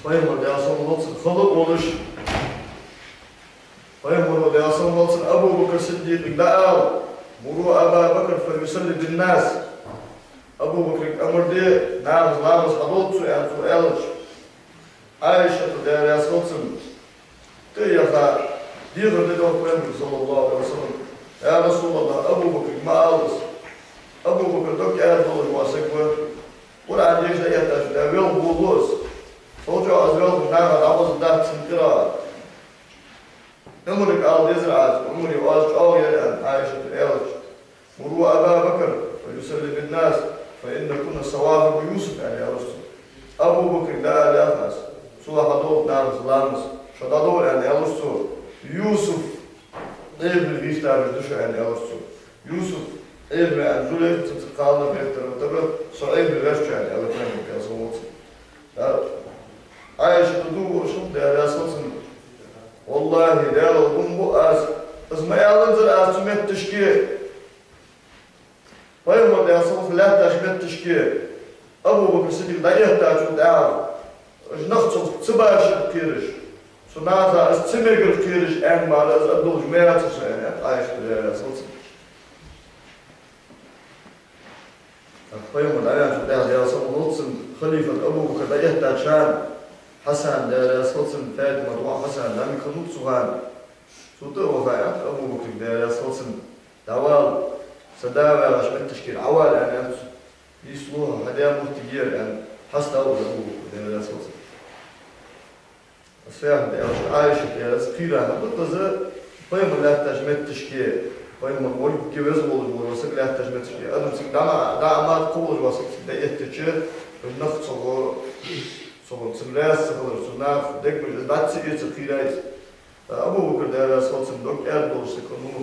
طيب من يصل قلت خلق ولش فيمر يصل قلت أبو بكر الصديق لا مروا أبا بكر فيصلي بالناس أبو بكر أمر دي نعم حضوت سؤالش عائشة دار يسقطن تيخا ديغر لدوك بيمر صلى الله عليه وسلم يا رسول الله أبو بكر ما ألس أبو بكر دوك يأتول واسكوه قرآن يجد يتاش دا ويل بولوس فوجو أزويل بناغا دعوز داك سنقرا أمرك آل يزرعات أمري واجد أويا عائشة الألش مروا أبا بكر فيسلم الناس فإن كنا صواهب يوسف يعني يا رسول أبو بكر لا يفعل صلاح دول نامس لامس شدادول يعني يا رسول يوسف ابن غيشتار الدشة يعني يا رسول يوسف ابن أنجولي تتقالنا بيختر وتبه صعيب الغشة يعني يا رسول يا صوت عائشة تدوه شد يا رسول والله ديال الأمبو اسمع يا لنزل أسمت تشكيه فيوم يا صوت لا تشمت تشكيه أبو بكر الصديق لا يحتاج دعوة نخطط سباش كيرش سناتا استمر كيرش أن ما لاز أدوج مئات سنة عايش يا صوت فيوم يا صوت خليفة أبو بكر لا يحتاج شان حسن يا صوت فاطمة وحسن لم يكونوا صغار صوت وفاء أبو بكر يا صوت دوال صداوة عشان تشكيل عوال يعني يسلوها هدايا مهتجير يعني حسن أول أبو بكر يا صوت أسفاهم يا عائشة يا سكيلة هبطة زي فيهم لا تجمد تشكيل Păi mă voi chivez volujul, o să le atajmeți. Adum zic, da amat colul o să da este în nacht so zum Rest oder so nach denk mir das jetzt zu viel ist. Aber wo der das trotzdem doch Erdlos kommen.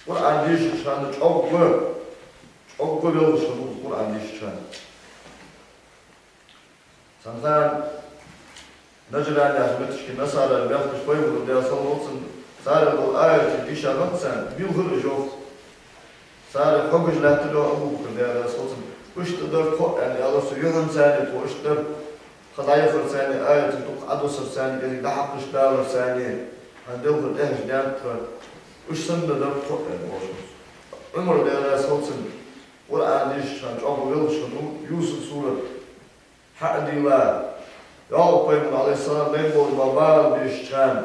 Und an dich schon auch will schon und an dich schon. Santan نجران يعجبتش كنا صار البيت شوي وده صوت صار الآية في شغلة سن بيوخر جوف صار حقج لا تلو أبو كده صوت وش تقدر يعني الله سيهم ثاني وش تقدر خدايا فرساني آية تطق عدو سرساني كذي ده حق شباب ثاني عندهم في الإهج نعم وش سند ده يعني وش عمر ده صوت ولا عنديش عن أبو ويلش يوسف سورة حق ديلا يعقوب عليه السلام نقول بابا بيشتغل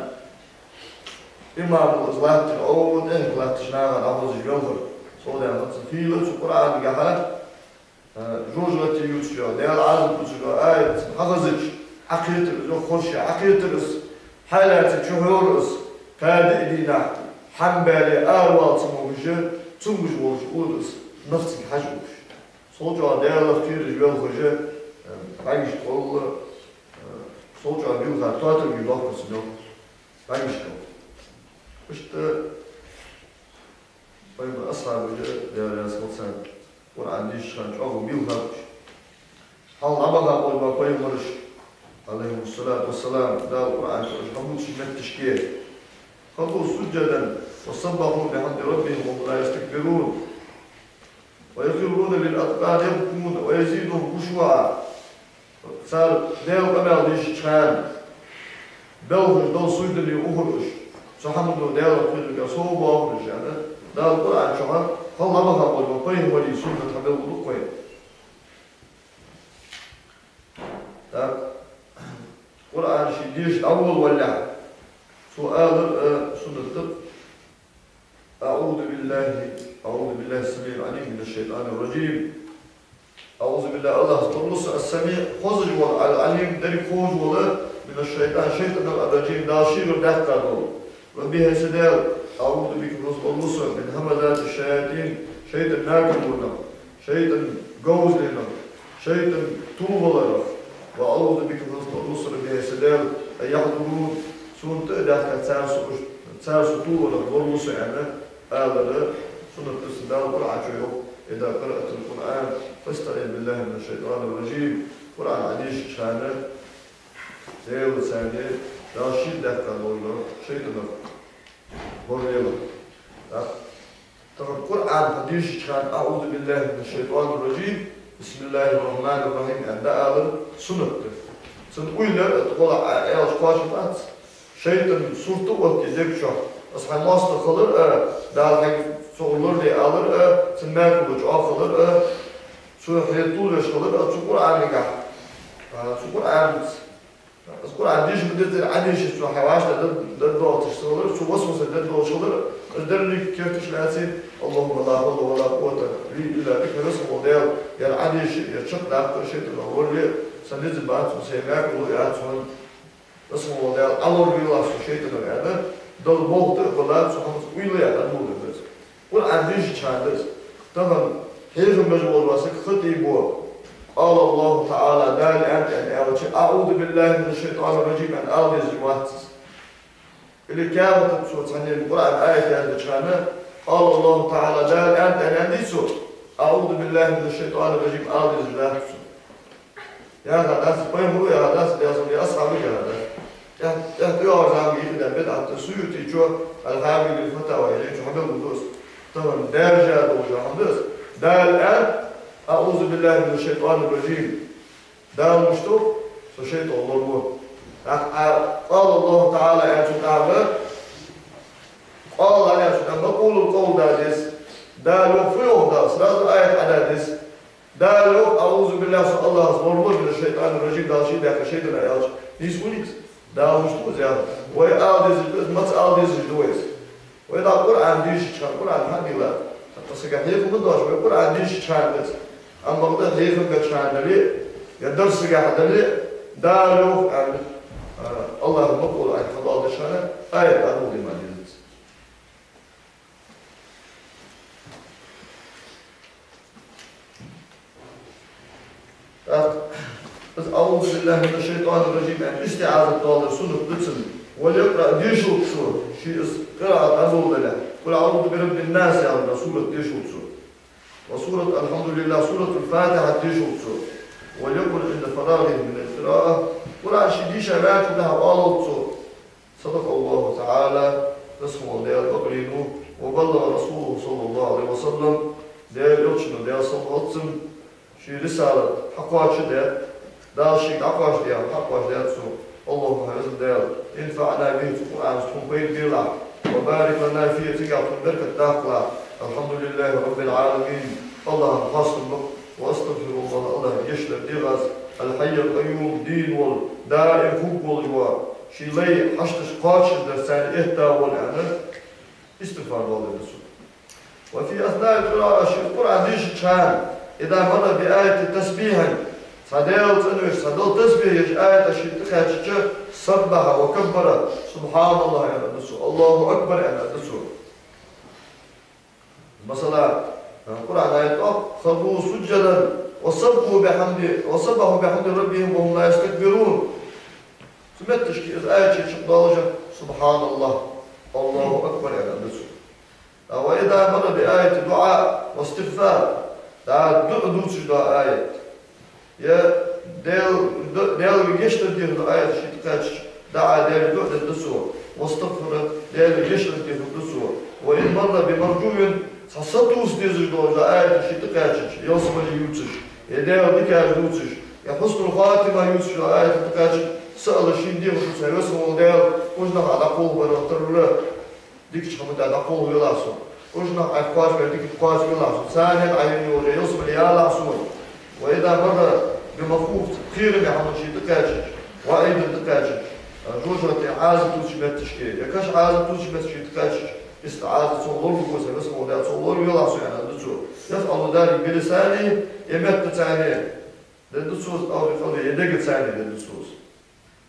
إمام الإسلام تقول إيه لا تشناغ أبوز الجوهر صودا مثلا في لطش القرآن جهل جوجلتي يوتشوا ده العالم يوتشوا آية حفظت عقيدة الجو خش عقيدة الس حالات الجوهرس كاد إدينا حنبالي أول تموجه تموج وجودس نفسك حجوش صودا ده لفتير الجوهر بعيش تقول صوت عبيو غطات الجلاف بسنو بعيشكم وشت طيب أصعب ده صوت سان وعنديش خنج أبو بيو غطش حال أبغى أقول ما كوي مرش عليه الصلاة والسلام ده القرآن حمود شمت تشكيه خطوا سجدا وصبحوا بحمد ربهم وهم لا يستكبرون ويخرون للأذقان يبكون ويزيدهم خشوعا صار ديو قبل ليش كان بلغ دول سويد اللي أخرج صحمد ديو في الصوب وأخرج يعني ده القرآن شغال هل ما بقى والبقين ولي سنة حبل القوي ده القرآن شديش أول ولا سؤال سنة أعوذ بالله السميع العليم من الشيطان الرجيم أعوذ بالله الله تقولص السميع خزج والعليم دري خوج ولا من الشيطان الرجيم داشير دهكارو وبها سدال أعوذ بك تقولص من همزات الشياطين شيطان ناكمونا شيطان جوز لنا شيطان طوبلنا وأعوذ بك تقولص بها سدال أن يحضرون سون تأدى تسارس طوبلنا تقولص يعني هذا سنة السدال قرعة شيوخ إذا قرأت القرآن فاستعذ بالله من الشيطان الرجيم قرآن عديش شانه زيو ثانية راشد لك الله شيطان بوريلا طبعا القرآن عديش شان أعوذ بالله من الشيطان الرجيم بسم الله الرحمن الرحيم عند آل سنة سنقول له تقول أيش قاشفات شيطان صورته وقت ذيك شو أصحاب ماستر خلر دار حق sorular diye alır, sinmer kılıç alır, şu hayatlı yaşalır, şu Kur'an'ı gah, şu Kur'an diş müddet adiş şu hayvaçta da doğuşulur, şu vasfı da doğuşulur, özellikle keftiş lazım, Allahümme la havle ve la kuvvete illa bike nasıl model, yani adiş yaşıp yaptığı şeydir, orada sanıcı bazı şeyler oluyor, yani nasıl model, Allah bilir şu şeydir yani, dolu boldu falan, şu hamız uyuyor, anlıyor. Kur'an diş çağırır. Tamam. Peygamber olması khatibu. Allah Teala dal en elçi. A'udhu billahi mineşşeytanirracim. En ağız cemaat. Ile kâmet suretinin Kur'an ayetlerinde çağırır. Allah Teala dal en endisu. A'udhu billahi mineşşeytanirracim. Ağız cemaat. Ya das peygamber ya das yazılı ashabı ya. Ya diyor zaman yine bed'at suyuti şu al-habil al-fatawa yani şu habil udus. طبعا درجة دوجة حمدس ده الآن أعوذ بالله من الشيطان الرجيم ده المشتوق فشيط الله قال الله تعالى يا تعالى قال يا تعالى نقول القول ده لو فيه ده سلاذ آية على ده لو أعوذ بالله صلى الله عليه وسلم من الشيطان الرجيم ده شيء ده كشيطان يعج يسوليك ده المشتوق يعني ويأذي ما تأذي دويس وإذا القرآن ديش كان القرآن هذه لا تصدق هيك بدوش القرآن ديش كان بس أما بدأ هيك كان لي يدرس كحد لي دارو الله مقول عن فضاء الشانة آية أقول ما جلس أعوذ بالله من الشيطان الرجيم يعني استعاذة دولار سنة بتسن وليقرأ ديشو بسور شيء قراءة أزول له قل أعوذ برب الناس يا رب سورة ديشو بسور وسورة الحمد لله سورة الفاتحة ديشو بسور وليقل عند فراغه من القراءة قرآن شدي شبات لها آلة بسور صدق الله تعالى رسمه الله البقرينو وبلغ رسوله صلى الله عليه وسلم ديال يوتشنو ديال صلواتسن شي رسالة حقواش ديال دال شيء حقواش ديال حقواش ديال سو اللهم هذا ديال انفعنا به في القرآن سبحانه بيت ديلا وبارك لنا فيه تقعد بركة داخلة الحمد لله رب العالمين الله خاصم واستغفر الله الله يشلر ديغاز الحي القيوم دين والدائم حب والجوار شي لي حشتش قاتش درسان اهتا والعنى استغفار الله للرسول وفي أثناء القراءة شيء القرآن ديش كان إذا مر بآية تسبيحا صديل تنوش صديل تسبيح آية شيء تخاتش صبح وكبر سبحان الله يا رسول الله أكبر يا رسول مثلا القرآن آية خرجوا سجدا وصبحوا بحمد ربهم وهم لا يستكبرون سمعتش كيف آية شيء ضالجة سبحان الله الله أكبر يا رسول وإذا مر بآية دعاء واستغفار دوتش دعاء آية يا ديال يشتر ديال آية شيء تكاتش دعاء ديال دعاء الدسور واستغفر ديال يشتر ديال الدسور وإن مر بمرجو تصدوس ديال آية شيء تكاتش يوصل ليوتش يديال ديكال دوتش يحسن الخاتمة يوتش آية تكاتش سأل شيء ديال يوصل ديال وجنا على قوة ونطر ديكش خمد على قوة يلاسو وجنا على قواس ديك قواس يلاسو ثانيا عين يوري يوصل ليالاسو وإذا مر بمفهوم خير بحمد شيء تكاتش وعيد تكاتش جوجة عازم توجب التشكيل يكاش عازم توجب شيء تكاتش استعاذة صلور بقوسه بسمه ده صلور يلاسو يعني دسو يفعل ذلك بلسانه يمت تاني للدسوس أو بقوله يدق تاني للدسوس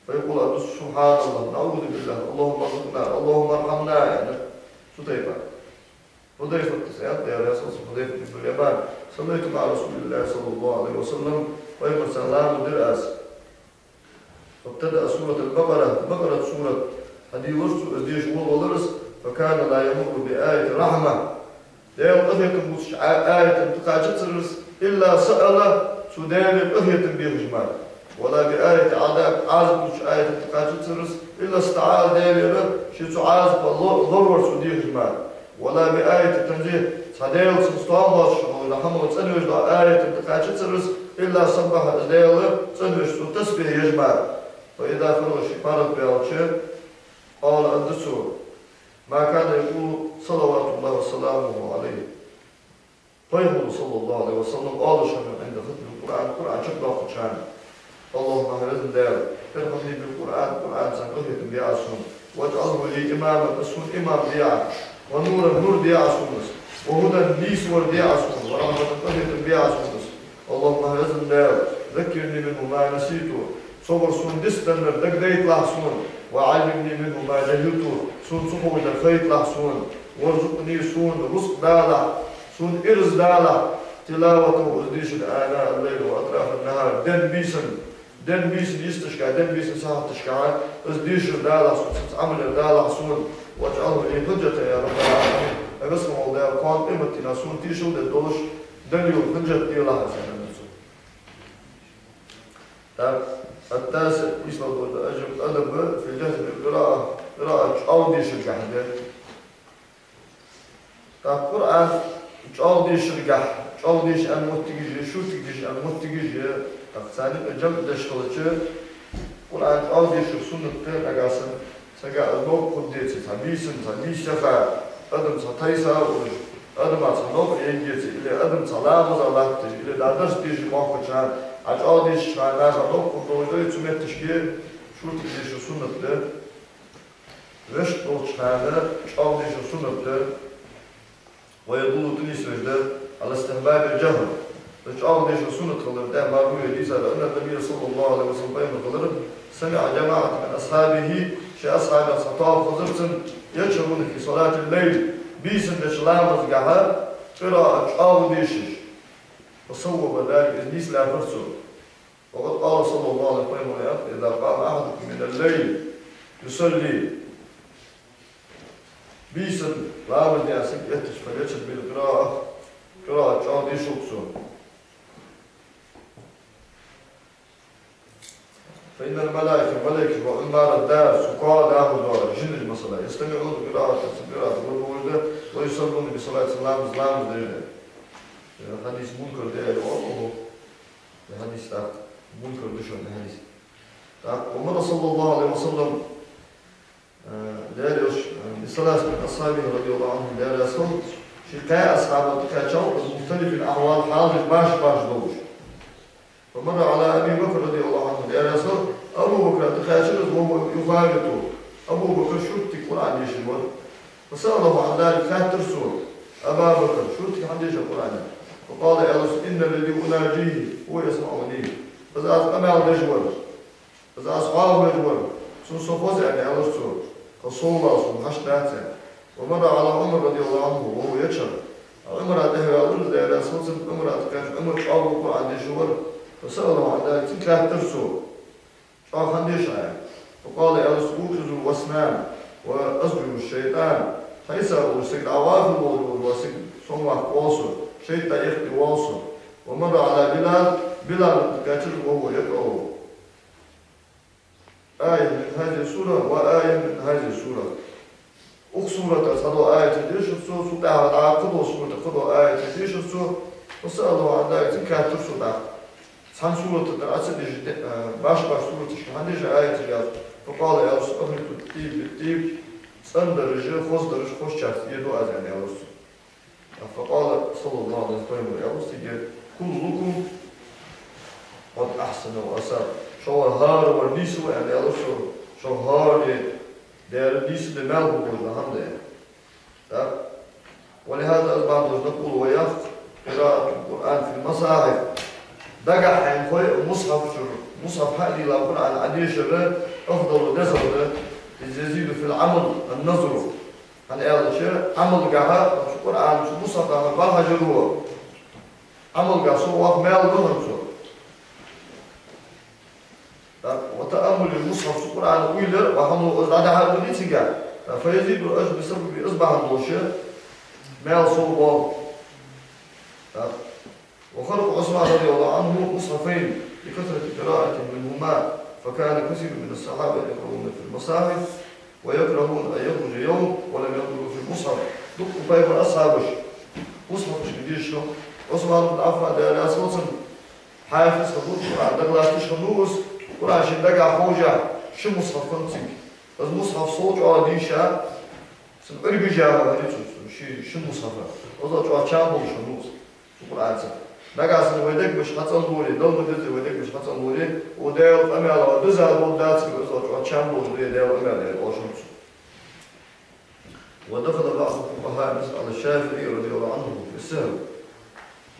فيقول أدوس سبحان الله نعوذ بالله اللهم ارحمنا اللهم ارحمنا يعني سطيبا حذيفة التسعيات يا رسول حذيفة بن اليمان صليت مع رسول الله صلى الله عليه وسلم ويوم سلام درأس فابتدأ سورة البقرة سورة هذه ورس ديش ولرس فكان لا يمر بآية رحمة لا يقضيك مش آية تقاجت إلا سأل سودان أهية بيهجمان ولا بآية عذاب عازب مش آية تقاجت إلا استعاذ ديالي شي تعازب ضرور سوديه جمال ولا بآية تنزيه صديل سنستوان باش ولحمه تسنوش آية تقاجت إلا صبح ديالي تسنوش تسبح يجمال فإذا فرغ شفارة بيالشي قال الدسور ما كان يقول صلوات الله وسلامه عليه فيقول صلى الله عليه وسلم قال شمع عند ختم القرآن شكله خدشان اللهم هرزن ديال ارحمني بالقرآن سنقفت بيع السنة واجعله لي إماما السنة إمام بيع ونورا نور بيع السنة وهدى لي سور بيع السنة ورحمة قفت بيع السنة اللهم هرزن ديال ذكرني منه ما نسيته صبر سن دستنر دقديت لحسون وعلمني منه ما جهلته سن صحو دخيت لحسون وارزقني سن رزق دالا سن إرز دالا تلاوته أزديش الآناء الليل وأطراف النهار دن بيسن يستشكى دن بيسن ساعة تشكى أزديش دالا عمل دالا سون واجعله لي حجة يا رب العالمين أقسم الله قام قيمتنا سون تيشو للدوش دنيو حجة دي لها سنة التاسع يسمى أجل الأدب في الجهد بالقراءة قراءة أوديش الجحدة القرآن أوديش الجح أوديش المتجيج شو تجيش المتجيج ثاني الجمع دشخلتش قرآن أوديش سنة تين أجاسن سجى النوب قديتي تبيس شفا أدم ستايسا وش أدم أتنوب يجيتي إلى أدم سلام زلاتي إلى دادش تيجي موقعان أوديش شان ناس النوب قدوجي تسمى تشكيل شو تجيش سنة تين وش توشانه أوديش سنة تين ويقول تنيسوجده على استحباب الجهل فجأة ليش سنة خلف ده مروي ليس لأن النبي صلى الله عليه وسلم بين خلف سمع جماعة من أصحابه شيء أصحاب الخطاب خزرت يجهرون في صلاة الليل بيسن لشلام رزقها قراءة أو ديشش وصوب ذلك إذنيس لا فرسو وقد قال صلى الله عليه وسلم إذا قام أحدكم من الليل يصلي بيسن لابد ياسك يتش فليتشد بالقراءة قراءة جادي شوكسو فإن الملائكة وعمار الدار سقاء دار ودار جن المصلاة يستمعون قراءة والولد ويصلون بصلاة سلام ديره حديث منكر ديره والله حديث منكر بشون حديث ومر صلى الله عليه وسلم داريوش بثلاث من أصحابه رضي الله عنهم داريوسهم شقاء أصحابه تكاتشوا مختلف الأحوال حاضر باش دوش فمر على أبي بكر رضي الله عنه داريوسهم أبو بكر تكاتشوا وهو يخالطه أبو بكر شرطي قرآن يشمر فسأله عن ذلك كان ترسول أبا بكر شرطي عن يشمر قرآن فقال يا رسول إن الذي أناجيه هو يسمعني فإذا أمال دجور فإذا أصحابه دجور سنصفوز يعني على السور فصول الله سنحشناته ومر على عمر رضي الله عنه وهو يكشر عمر أتهوى أقول ذا إلى صوت عمر أتكاش عمر قابل القرآن دجور فسأله عن ذلك تنكاه ترسول شعر خنديش يعني فقال يا رسول أخذوا الوسنان وأزجوا الشيطان حيث أرسل عوافل والوسك صنع قوصر شيطان يخطي واصل ومر على بلال تكاتل وهو يقرأ آية من هذه السورة وآية من هذه السورة أخسورة تصدوا آية تديش السورة سوداء قدوا سورة قدوا آية تديش السورة وسألوا عن ذلك تنكاتل سوداء سان سورة تدرسة باش سورة تشكي آية تجاز فقال يا رسول أهلك بالتيب سندرج خصدرج خوش شخص يدو أزعني يا رسول فقال صلى الله عليه وسلم يا رسول كلكم قد أحسن وأسر شو هار ورنيسو يعني يا رسول شو هار دير نيسو دمال بقول الحمد لله ولهذا بعض نقول ويخ قراءة القرآن في المصاحف دقع عن خوي مصحف شر مصحف هذه القرآن عدي شر أفضل دخل يزيد في العمل النظر عن أول شيء عمل قاها القرآن مصحف عن بالها جروه عمل قاها صواب مال ظهر صور وتأمل المصحف القرآن ويلر وهم بعدها وليتجا فيزيد الأجر بسبب إصبع الدوشة مال صواب وخلق عثمان رضي الله عنه مصحفين لكثرة قراءة منهما فكان كثير من الصحابة يقرؤون في المصاحف ويكرهون أن يخرج يوم ولم يقرؤوا في المصحف دقوا فايبر أصحابش مصحف مش قديش عثمان بن عفان دار أسوسن حافظ خبوط قرآن دقلاتش خنوس قرآن شدقع خوجة شو مصحف كنتك بس مصحف صوت عاديشة سن قريب جاوة شو مصحف وضع جوا شامل خنوس قرآن سن نقاس ويدك مش حصل دوري دول مدرس ويدك مش حصل دوري ودايل أمال ودزال ودات كذا شامل دوري دايل أمال وشمس ودخل بعض الفقهاء مثل الشافعي رضي الله عنه في السهل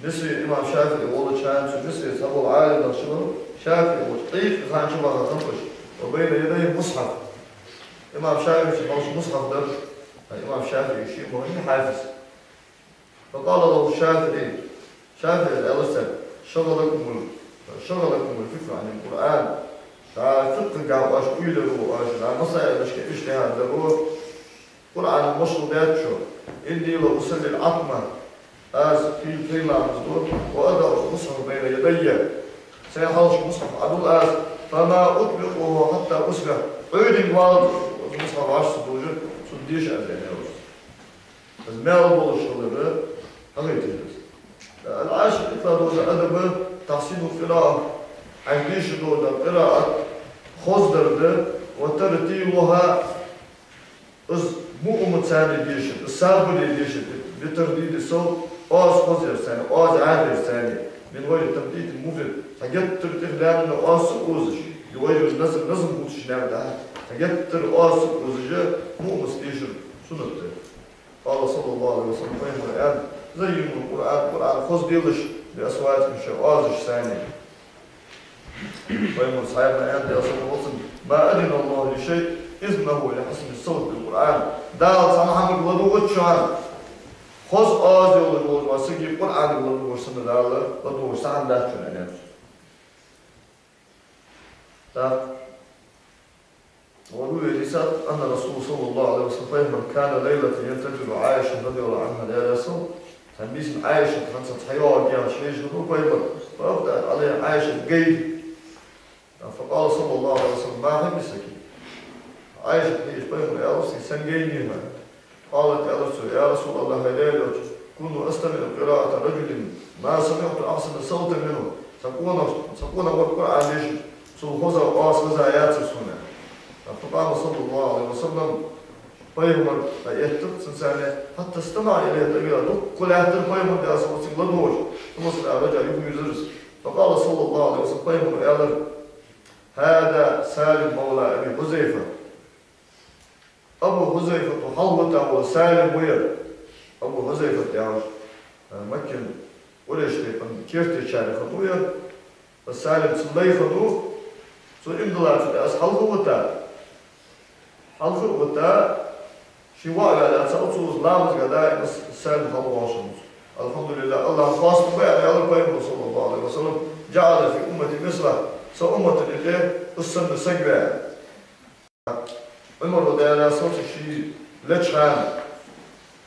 مثل الإمام الشافعي والله شان مثل أبو العالم الشمال شافعي وطيف خان شبه خنقش وبين يديه مصحف إمام شافعي في مصحف ده الإمام الشافعي شيء مهم حافظ فقال له الشافعي الألسل شغلكم الفكرة عن القرآن فقه قاعد واش ويلر واش مسائل اجتهاد ضروري قرآن المشروعات شو إني لو أصلي العتمة في ما مصدور وأضع المصحف بين يدي سيحوش مصحف عدو فما أطلقه حتى أصبح عيد والد المصحف 10 درجات صديش أزين يا رسول بس ما أقول الشغل هغيتي العاشر إطلاع دوزة أدب تحسين القراءة عنديش دوزة قراءة خصدر وترتيبها مو ثاني ديشن السابق ديشن بترديد الصوت أوز خصدر ثاني أوز عادر ثاني من غير التمديد المفرد حاجات ترتيب لأنه أوز أوزش يغير نظم بوتش نعم ده حاجات أوز أوزش مو مستيشن سنة قال صلى الله عليه وسلم فهم الآن زي من القرآن خص ديلش بأصوات مش أوزش ثاني فهم صاحبنا الآن دي أصلا وصل ما أذن الله لشيء إذنه لحسن الصوت بالقرآن دال سامحمد ودو وشان خص آزي ودو وسقي القرآن ودو وسند دال ودو وسان داشون أنا وروي رسالة أن الرسول صلى الله عليه وسلم كان ليلة ينتظر عائشة رضي الله عنها يا رسول تنبيس عائشة خمسة حيوان يا شيخ شنو قيمة فأبدأ عليه عائشة قيد فقال صلى الله عليه وسلم ما حبسك عائشة قيد قيمة يا رسول سنجينيها قالت يا رسول الله هلالك كنت أستمع قراءة رجل ما سمعت أحسن صوتا منه تكون والقرآن ليش سوخوزا وقاس آيات السنة فقال صلى الله عليه وسلم قيمة يهتم سنسانة حتى استمع إليه تقول كل أهتم قيمة يا سوى سنغلوش ثم رجع يبني يزرس فقال صلى الله عليه وسلم قيمة يا هذا سالم مولى أبي حذيفة أبو حذيفة حلوته وسالم وير أبو حذيفة يعني مكن وليش تيقن كيرتي شاري خطوية وسالم سلي خطو سو إمدلات أس حلقه وتا شواء على سألتوز لامز قداء سالم حلواشمز الحمد لله الله خاص بقى على القيم صلى الله عليه وسلم جعل في أمة مثله سأمة اللي السن سجبة عمر رضي الله عنه شيء لتشان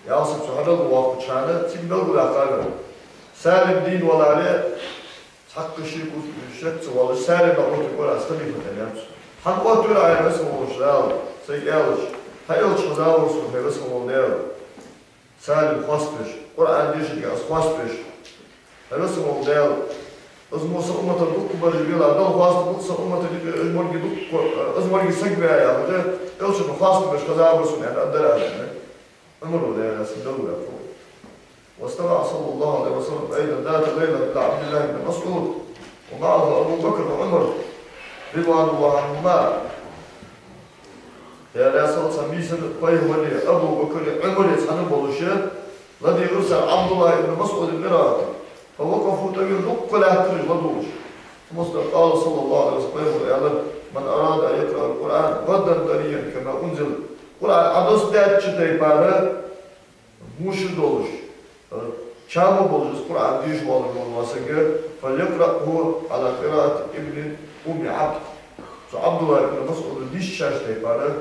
ياسب سهل الوقت شانه تقبل ولا قال سالم دين ولا عليه حق شيء شت ولا سالم نقول ولا استمي مثلا حق وقت ولا على اسمه وشلال سيالش هايلش خداوس وهي اسمه ونير سالم خاصبش قرآن ديش يا خاصبش هذا اسمه ونير اسمه سأمة الدك برجبيلا ده خاص سأمة المرجي دك اسمه سجبة يا هذا إيش خاصبش خداوس يعني أدرى يعني أمره ده سيدنا يقول واستمع صلى الله عليه وسلم أيضا ذات الليلة إلى عبد الله بن مسعود ومعه أبو بكر وعمر رضوان الله عنهما يا رسول سميس قيمة أبو بكر عمر يسحن بولشة الذي أرسل عبد الله بن مسعود المراتب فوقفوا تقول كل أهترج لدوش قال صلى الله عليه وسلم من أراد أن يقرأ القرآن غدا دريا كما أنزل القرآن عدوس دات شتى باره موشد دولش شامو بولش القرآن ديش والمواسقة فليقرأه على قراءة ابن عبد عبد الله بن مسعود ديش شاش تباره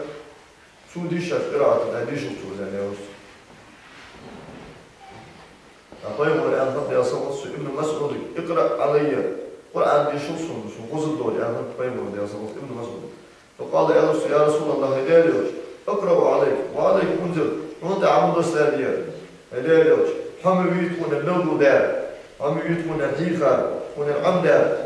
سو ديش شاش قراءة ديش وتوزن يا رسول طيب الآن نبدأ أصوص ابن مسعود اقرأ علي قرآن ديش وصول وخذ الدول يعني طيب الآن أصوص ابن مسعود فقال يا رسول الله هدايا اقرأوا عليك وعليك انزل وانت عمود السادية هدايا حمي يتكون النود دار حمي يتكون الحيخة يتكون العمدة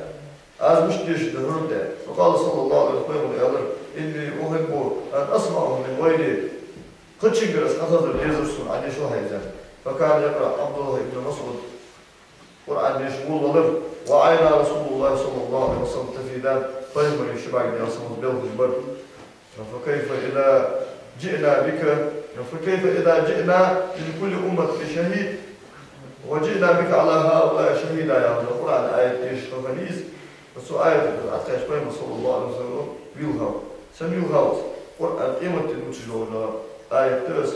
از مش ديش دهون ده فقال صلى الله عليه وسلم إني أحب أن أسمعه من غيري قد شكرس أخذ الجزرسون عن شو هيزان فكان يقرأ عبد الله بن مسعود قرآن يشمول ولم وعينا رسول الله صلى الله عليه وسلم تفيدان فهم الشبع يصمد بيض البر فكيف إذا جئنا من كل أمة بشهيد وجئنا بك على هؤلاء شهيدا يا القرآن آية ديش فغنيز فسؤال أتكاش بيما صلى الله عليه وسلم بيوهاو سميوهاو قرآن قيمة المتجلون آية ترس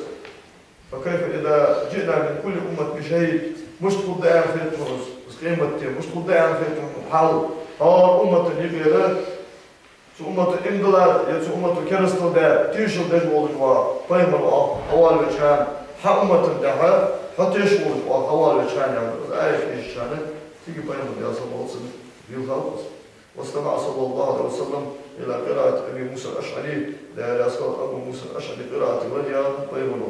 فكيف إذا جئنا من كل أمة بشهيد مش تخضيان فيتهم قيمة مش تخضيان فيتهم حال أمة يغيرها أمة إمدلات يتو أمة كرستو دا تيشو دجوال جوا قيمة أول وجهان أمة دها حتيشو أول وجهان يعني آية إيش كانت تيجي قيمة يا صلى الله عليه وسلم يخلص واستمع صلى الله عليه وسلم إلى قراءة أبي موسى الأشعري لا يسقط أبو موسى الأشعري قراءة وليا قيمة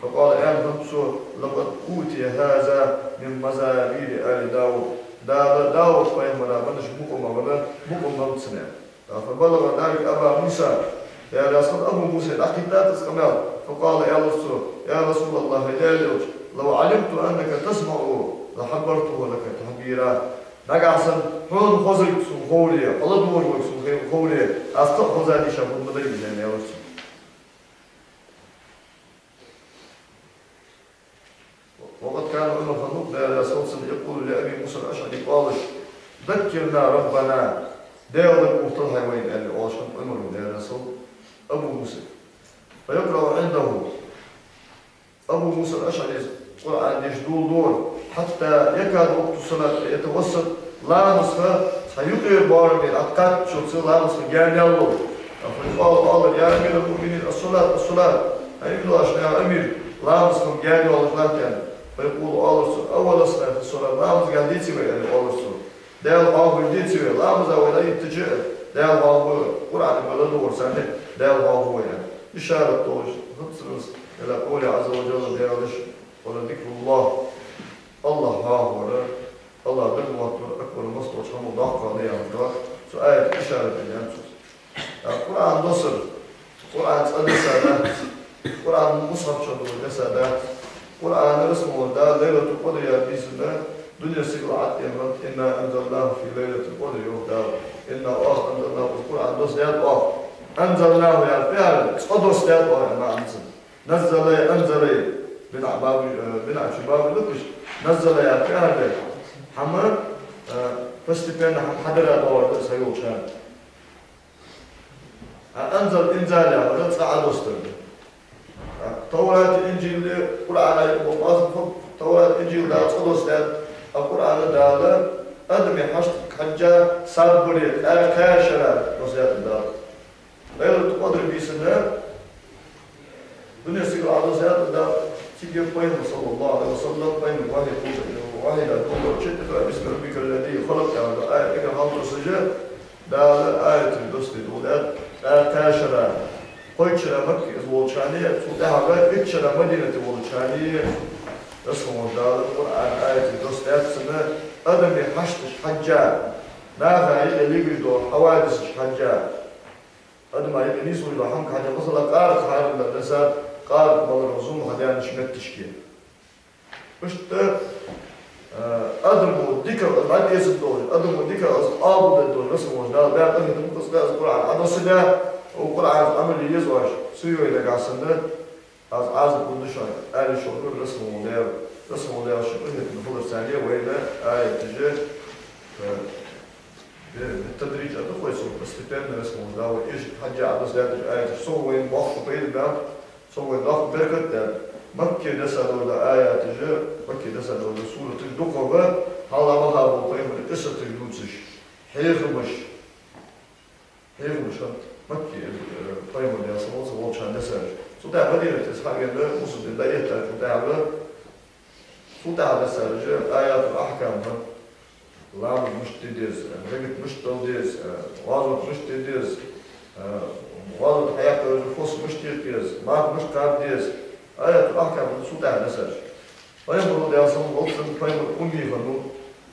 فقال نفسه لقد أوتي هذا من مزامير آل داود قيمة لا منش مقوم سنة فبلغ ذلك أبا موسى يا رسول أبو موسى الأخير لا تسكمل فقال يا رسول الله هدالك لو علمت أنك تسمع لحبرته لك تحبيرا نقعصا هون خزيك سنخولي الله دور وك سنخولي أستطع خزاني شافون مدري بجاني يا رسول وقد كان عمر فنوق يا رسول يقول لأبي موسى الأشعري قال ذكرنا ربنا داود المفترض هايوين قال لي عشان عمر يا رسول أبو موسى فيقرأ عنده أبو موسى الأشعري القرآن يشدول دور حتى يكاد وقت الصلاة يتوسط لا نصف Sayuqir barmin atkat çulsu lamusun gernello. Allah ya emir müminin as-salat. Hayır ulaşma ya emir. Lamusun gernello zaten. Fayqulu olursun. Awwalasna fi salat lamus geldiği yani olursun. Değer ağır diye lamus avada ittici. Değer ağır Kur'an'ı böyle doğursan ne? Değer ağır yani. İşaret doğru. Hıpsınız. Ela kule azze ve celle değerliş. Ola zikrullah. Allah ağır. Allah bir muhattır, akbar mustafa çamı dağ yani. Şu ayet işaret eden söz. Kur'an dostur. Kur'an sadesada. Kur'an mushaf çoğu desada. Kur'an'ı ısmında Leylatul Qadr yadisinde dünya sikla atyaman inna enzelnahu fi Leylatul Qadr yuhda. İnna enzelnahu Kur'an dost yad enzelnahu yani fi'al. O dost yad ma'anısın. Nazzala enzala bin açbab lütüş. Nazzala ya fi'al. Hamı festivalde hadira doğru sayıyor çan. Anzal inzal ya, o saat dostum. Tevrat İncil'de Kur'an'ı bazı Tevrat İncil'de açılışlar, Kur'an'ı dağılı, adımı hacca sabri, kaşara dostlarında. Leylatul Qadr bisinde dünya sigara adosunda Sigi Peygamber sallallahu aleyhi ve sellem Peygamber vahid al-Qur'an çetti ve bismi rabbikellezî halak yani ayet eğer halkasıcı dağılı ayet-i dostu dolar kaşara koyçara Mekke volçani sudaha ikçara Medine volçani اسمه دار القرآن آية دوستات سنة أدم حشتش حجة نافع اللي بيجدو حوادث حجة أدم أي نيسو إذا حمك حاجة مثلا قارك حارب للنساء قارك بغير رزوم هديان شمتش كي مشت أدم وديكر بعد يسد دول أدم وديكر أصحاب الدول اسمه دار ده أدم تمتص ده القرآن هذا سنة وقرآن أمر يزواج سوي إذا قاسنا az konuşan er şokur resmolde aşıklık nüfus saniye ve ile ayetici بالتدريج أدخل استفاد من اسمه ده وإيش حاجة على زيادة آية سوى وقت طويل بعد سوى ضغط بركة مكة دسل ولا آية تجي مكة دسل ولا سورة الدقة هلا ما هذا طيب من قصة اليوتش حيخمش مكة طيب من ياسمون سوى شان دسل سودا مدينة إسحاق اللي مسلم ده يطلع سودا دسل آيات الأحكام لام مش تدرس، رجت مش تدرس، واضح مش تدرس، واضح حياة الفوس مش تدرس، ما مش تدرس، آيات الأحكام سودا دسل. فهم برضه ياسمون وقتهم فهم أمي فنو،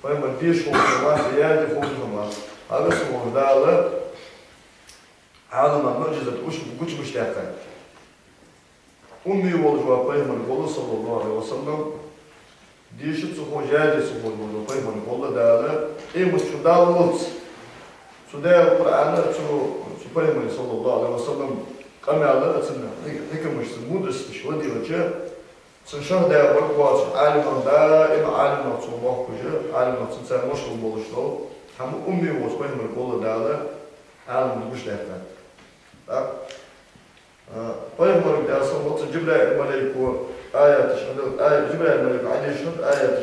فهم ديش فوق ما زيادة فوق ما، هذا اسمه دالة عالم معجزة وش مش تحقق. أمي والجوا فهم القول صلى الله عليه وسلم. ديشت سخو جادي سخو الموضوع طيب من قول دالا إيه مش شو دال لطس شو ده القرآن شو فهم صلى الله عليه وسلم قام على أتسنى هيك مش مدرس شو دي وجه سنشر ده برضو عالم دائم عالم نفسه الله كجا عالم نفسه سان مش الموضوع شو هم أمي وش فهم القول دالا عالم مش ده فهم مرق ده أصلا وقت جبريل الملك آيات آية جبريل الملك عليه شهد آيات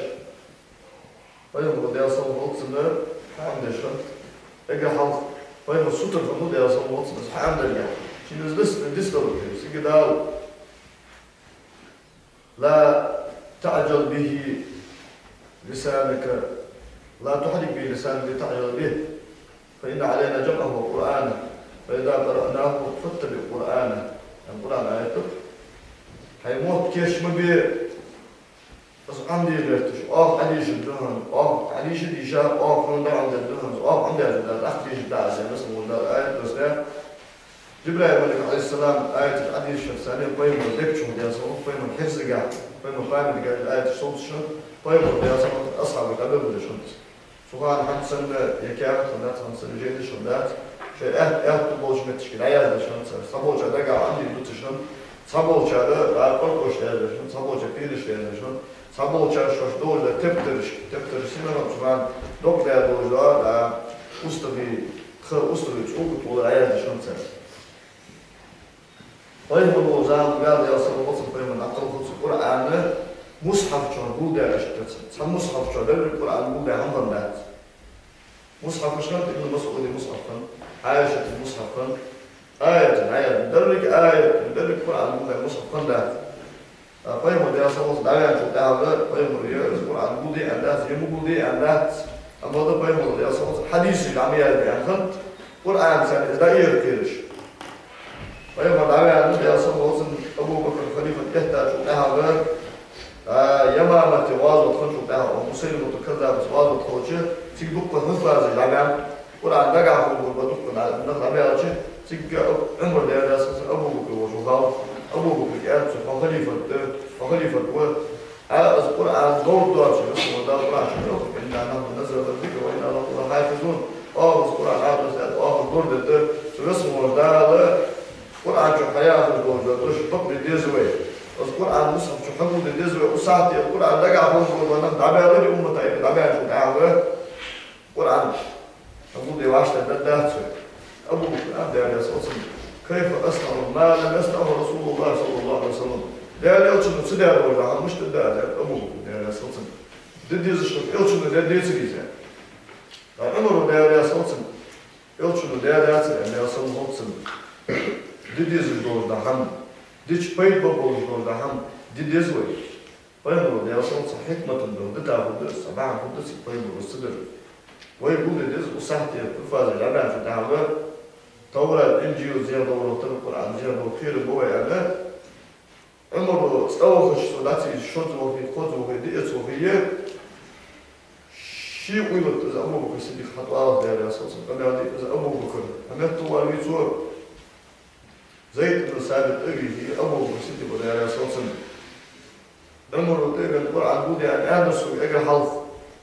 فيهم قد يصل وقت سنة حامد شهد إجا حلق فيهم السطر فنود يصل وقت سنة حامد يعني شين دس دولك سيجي دال لا تعجل به لسانك لا تحرك به لسانك لتعجل به فإن علينا جمعه وقرآنه فإذا قرأناه فاتبع قرآنه القرآن آياته هيموت كيش مبي بس عندي غيرتش عليش الدهن عليش الإشاء من عند الدهن عندي الدهن أخدي جدا زي اسمه ده آية بس ده جبريل الملك عليه السلام آية الحديث الثانية قيم الذكر شو ده اسمه قيم الحفظ قاعد قيم قائم الآية الصوت شو قيم ده اسمه أصحاب الأدب ولا شو سواء عن سنة يكاد سنة عن سنة جيد شو ده شيء تبوش متشكل عيال شو سبوش ده قاعد عندي دوتشن 사보차를 알걸 것이야죠. 사보차 필요시야죠. 사보차 쇼도를 탭들 신경없지만 독대야 도저다 우스터비 우스터비 조금 돌아야지 션체. 어이고 자고 가서 무슨 프레임은 아까부터 꾸라안을 무스하프처럼 무대를 시켰어. 참 무스하프처럼 꾸라안 무대 한 번다. مصحف شنط ابن مسعود مصحفا عائشة مصحفا آية مدرك القرآن مصحفا لا فهم ده صوت دعوة تدعوة فهم القرآن بودي عندها يمودي عندها أما ده فهم ده صوت حديث العمية يعني خد قرآن سنة ده يركيرش فهم دعوة عندها صوت أبو بكر خليفة تحت تدعوة يمامة واز وتخرج تدعوة ومسلم وتكذب واز وتخرج تيجي دكتور حفاظ العمية قرآن دقع هو بدكتور نقل عمية تيجي عمر ده أساس أبو بكر وشوفه أبو بكر قال وخليفة القرآن دور شو اسمه ده القرآن شو إنا نحن نزل الذكر وإنا له حافظون القرآن عاد دور ده شو اسمه ده القرآن شو حياة الدور ده شو طب الديزوي القرآن مصحف شو حمود الديزوي وساعتي القرآن دقع هو وانا دعبي غير أمة دعبي شو دعوة القرآن حمود يواشت ده أبو بكر أبدا يا صوت كيف أصنع ما لم يصنعه رسول الله صلى الله عليه وسلم لا يلشون سدار ولا مش تدار أبو بكر يا صوت ددي زشوف يلشون ددي سريزة عمره يا صوت يلشون يا صوت ددي زشوف دهم ديش بيت بابو زشوف دهم ددي زوي عمره يا صوت حكمة دون دتا بدر سبعة بدر سبعين بالصدر ويقول ددي وصحتي فاز العباد في الدعوة طورة الإنجيل زيادة ورطل القرآن زيادة وخير بوي أنا عمره أوخش صلاتي شوت وفي خط وفي دقيت وفي شيء ويلت إذا أبو بكر صديق خطوات دير أساسا أنا عندي إذا أبو بكر أنا توالي زور زيد بن ثابت أبي هي أبو بكر صديق دير أساسا عمره تيجي القرآن بودي أن أنس ويجي حلف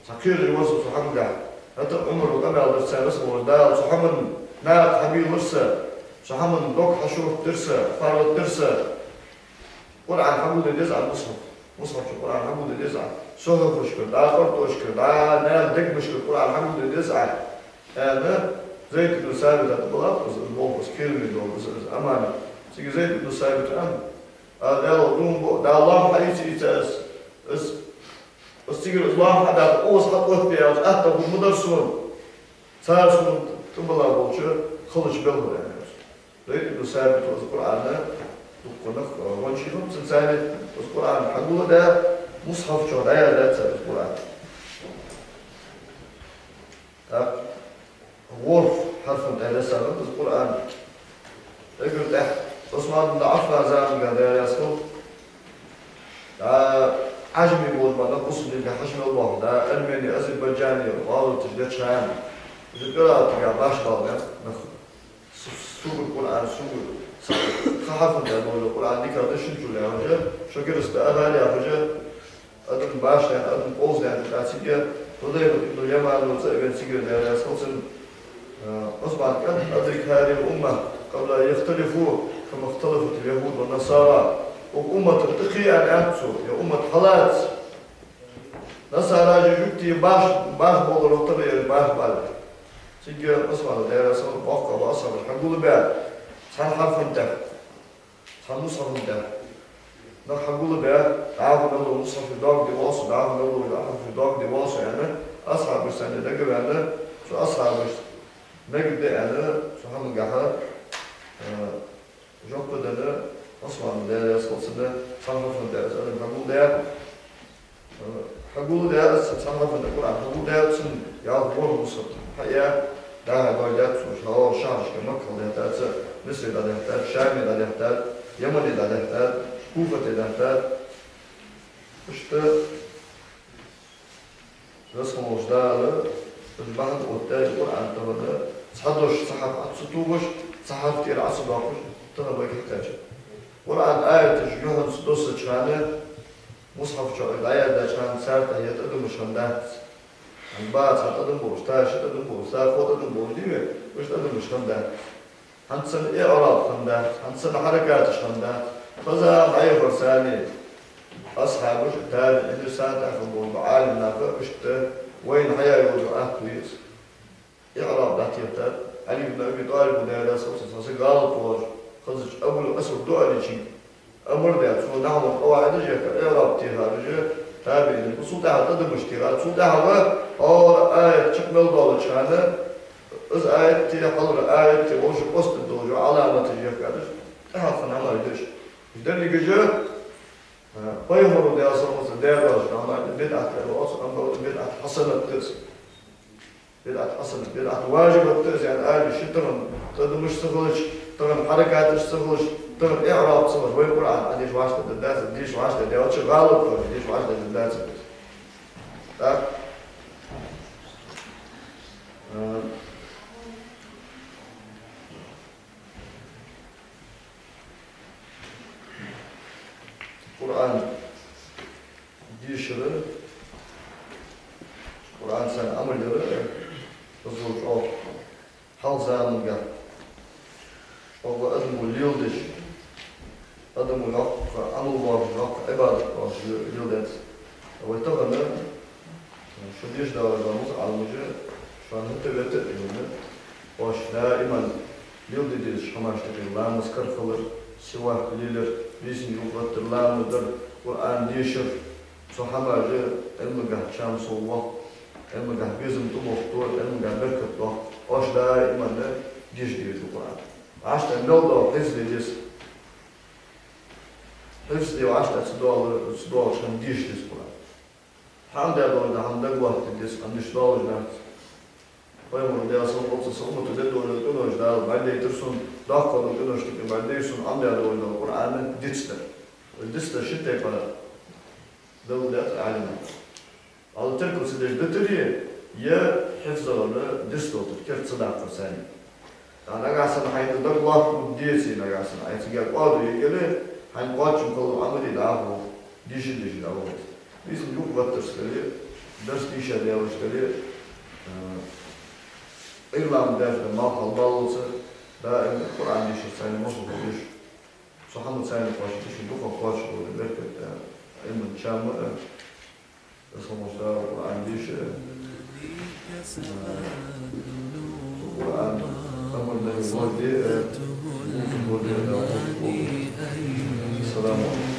سكير الوسط سبحان الله حتى عمره كما على الرسالة اسمه دال سبحان نات حبيب مرسى شحمن دوك حشور ترسى فارو ترسى قرآن حمود الجزء مصحف شو قرآن حمود الجزء شهر مشكل دا قرط مشكل دا نال دق مشكل قرآن حمود الجزء أنا زيد بن ثابت أتبلغ بس كلمة بس أمانة سيجي زيد بن ثابت دا الله حديث بس تيجي الله حدا أوس حطوه بياج أهتم المدرسون سارسون تبلغ بولشة خلش بلغ يعني زيد بن ثابت القرآن وقناخ وانشيهم سنسانة القرآن حقوله ده مصحف شو ده القرآن غرف حرف ده سبب القرآن يقول تحت عثمان بن عفان زمان قال يا ياسكو عجمي بود ما نقص لي حجم الله ده أرميني أذربيجاني وقالوا تجد شام يقول تجا باش بالنا سوق القرآن سوق خحفن ده نقول القرآن دي كده شنو له هجا شو كده استقبال يا هجا أدن باش يعني أدن قوز يعني تأثير وده إنه يمان وزائر سيجر يعني أساسا أصبح كان أدرك هذه الأمة قبل أن يختلفوا كما اختلفت اليهود والنصارى وأمة ترتقي أن أنتو يا أمة حالات نصارى جبتي باش بقول رتبي باش بالك سيجر أصبح ده أساسا بقى وأصبح حقول بقى سان حرف انت سان مصحف انت نحقول بقى عارف نقول مصحف الدوق دي واصل عارف نقول عارف الدوق دي واصل يعني أصحاب السنة ده جب يعني شو أصحاب نجد ده يعني شو هم جحا جنب ده أصلا ده صوصنا سان حرف ده حقول ده سان حرف ده كل عام حقول ده سن يعرف هو مصحف حقيقة ده هقولات وش هو شعر كمكة ده تأثير مصر ده يحتاج شامي ده يحتاج يمني ده يحتاج كوفة ده يحتاج إشتا رسمه وش ده البعض والتاج القرآن تبدا صحدوش صحف عطسطوش صحف كتير عصباقوش ترى بيك يحتاج قرآن آية تشجيهن سدوس شانه مصحف شو الآية ده شان سارته يتقدم شندات البعض هتقدم بوش تاش تقدم بوش تاش تقدم بوش دي وش تقدم شندات هنسن إعراب خندات هنسن حركات خندات فذا معي فرساني أصحاب التاج إنسان تأخذ عالم نافع إشته وين حياة يوجع كويس إعراب ذاتي التاج علي بن أبي طالب ودايلا صوص قال طوج خزج أول أسود دعاء لشيء أمر ده شو نعم قواعد جاك إعراب تيها رجع تابعين بصوتها تدم اشتغال صوتها هو آية شكمل دولة شانة از آية تي قلر آية تي وش قصد الدوجو علامة تجيك قادش تحفن عمل ديش جدني جيجو قيمرو دي أصلا مثل ديراج عمل بدعة الوصف أما بدعة حسنة تس بدعة حسنة بدعة واجبة تس يعني آية شترن تدمش سخلش ترن حركات سخلش ترن إعراب سخلش وين القرآن عنديش واشتة دداس ديش واشتة دي وش غالب ديش واشتة دداس tak Kur'an dişleri Kur'an sen amelleri yazılır o halzamıga o adımı yıldız adımı yok anıl var yok ibadet var yıldız o tabanı şu diş davranımız almıcı şu an hütüvete edildi hoş daiman yıldız şamaştaki lamız kırkılır sivah lilir bizim yuvatırlarmıdır Kur'an dişir sohamacı elmigah şamsullah elmigah bizim tumuktur elmigah berkatlah hoş daiman diş diyor Kur'an عشان نوضع حفظ ديس حفظ دي وعشان صدوع عشان ديش ديس Kur'an حمد يا دولة حمد وقت ديس عندش دولة جنات قيمة دي أصلا قلت صومة تدل دولة تنوش دال بعد يترسون داقة دولة تنوش تكي بعد يسون حمد يا دولة القرآن ديستر والديستر شتى يقرأ دولة أعلمها على تركو سيدش دتري يا حفظ ولا ديستوتر كيف تصدق ثاني أنا قاسم حين تدق وقت ديسي أنا قاسم حين تجيك قادو يقولي حين قادشم كله عملي دعوه ديش دعوه bizim yok vatırskali, ders dişe deyalışkali, İrlam derste mahal bağlısı, da Kur'an dişi sayını nasıl oluş, Sahamı sayını başı dişi duka başı oluyor, berkette, ilmin çamı, sonuçta Kur'an dişi, Kur'an tamamda yuvadi, Selamun Aleyküm.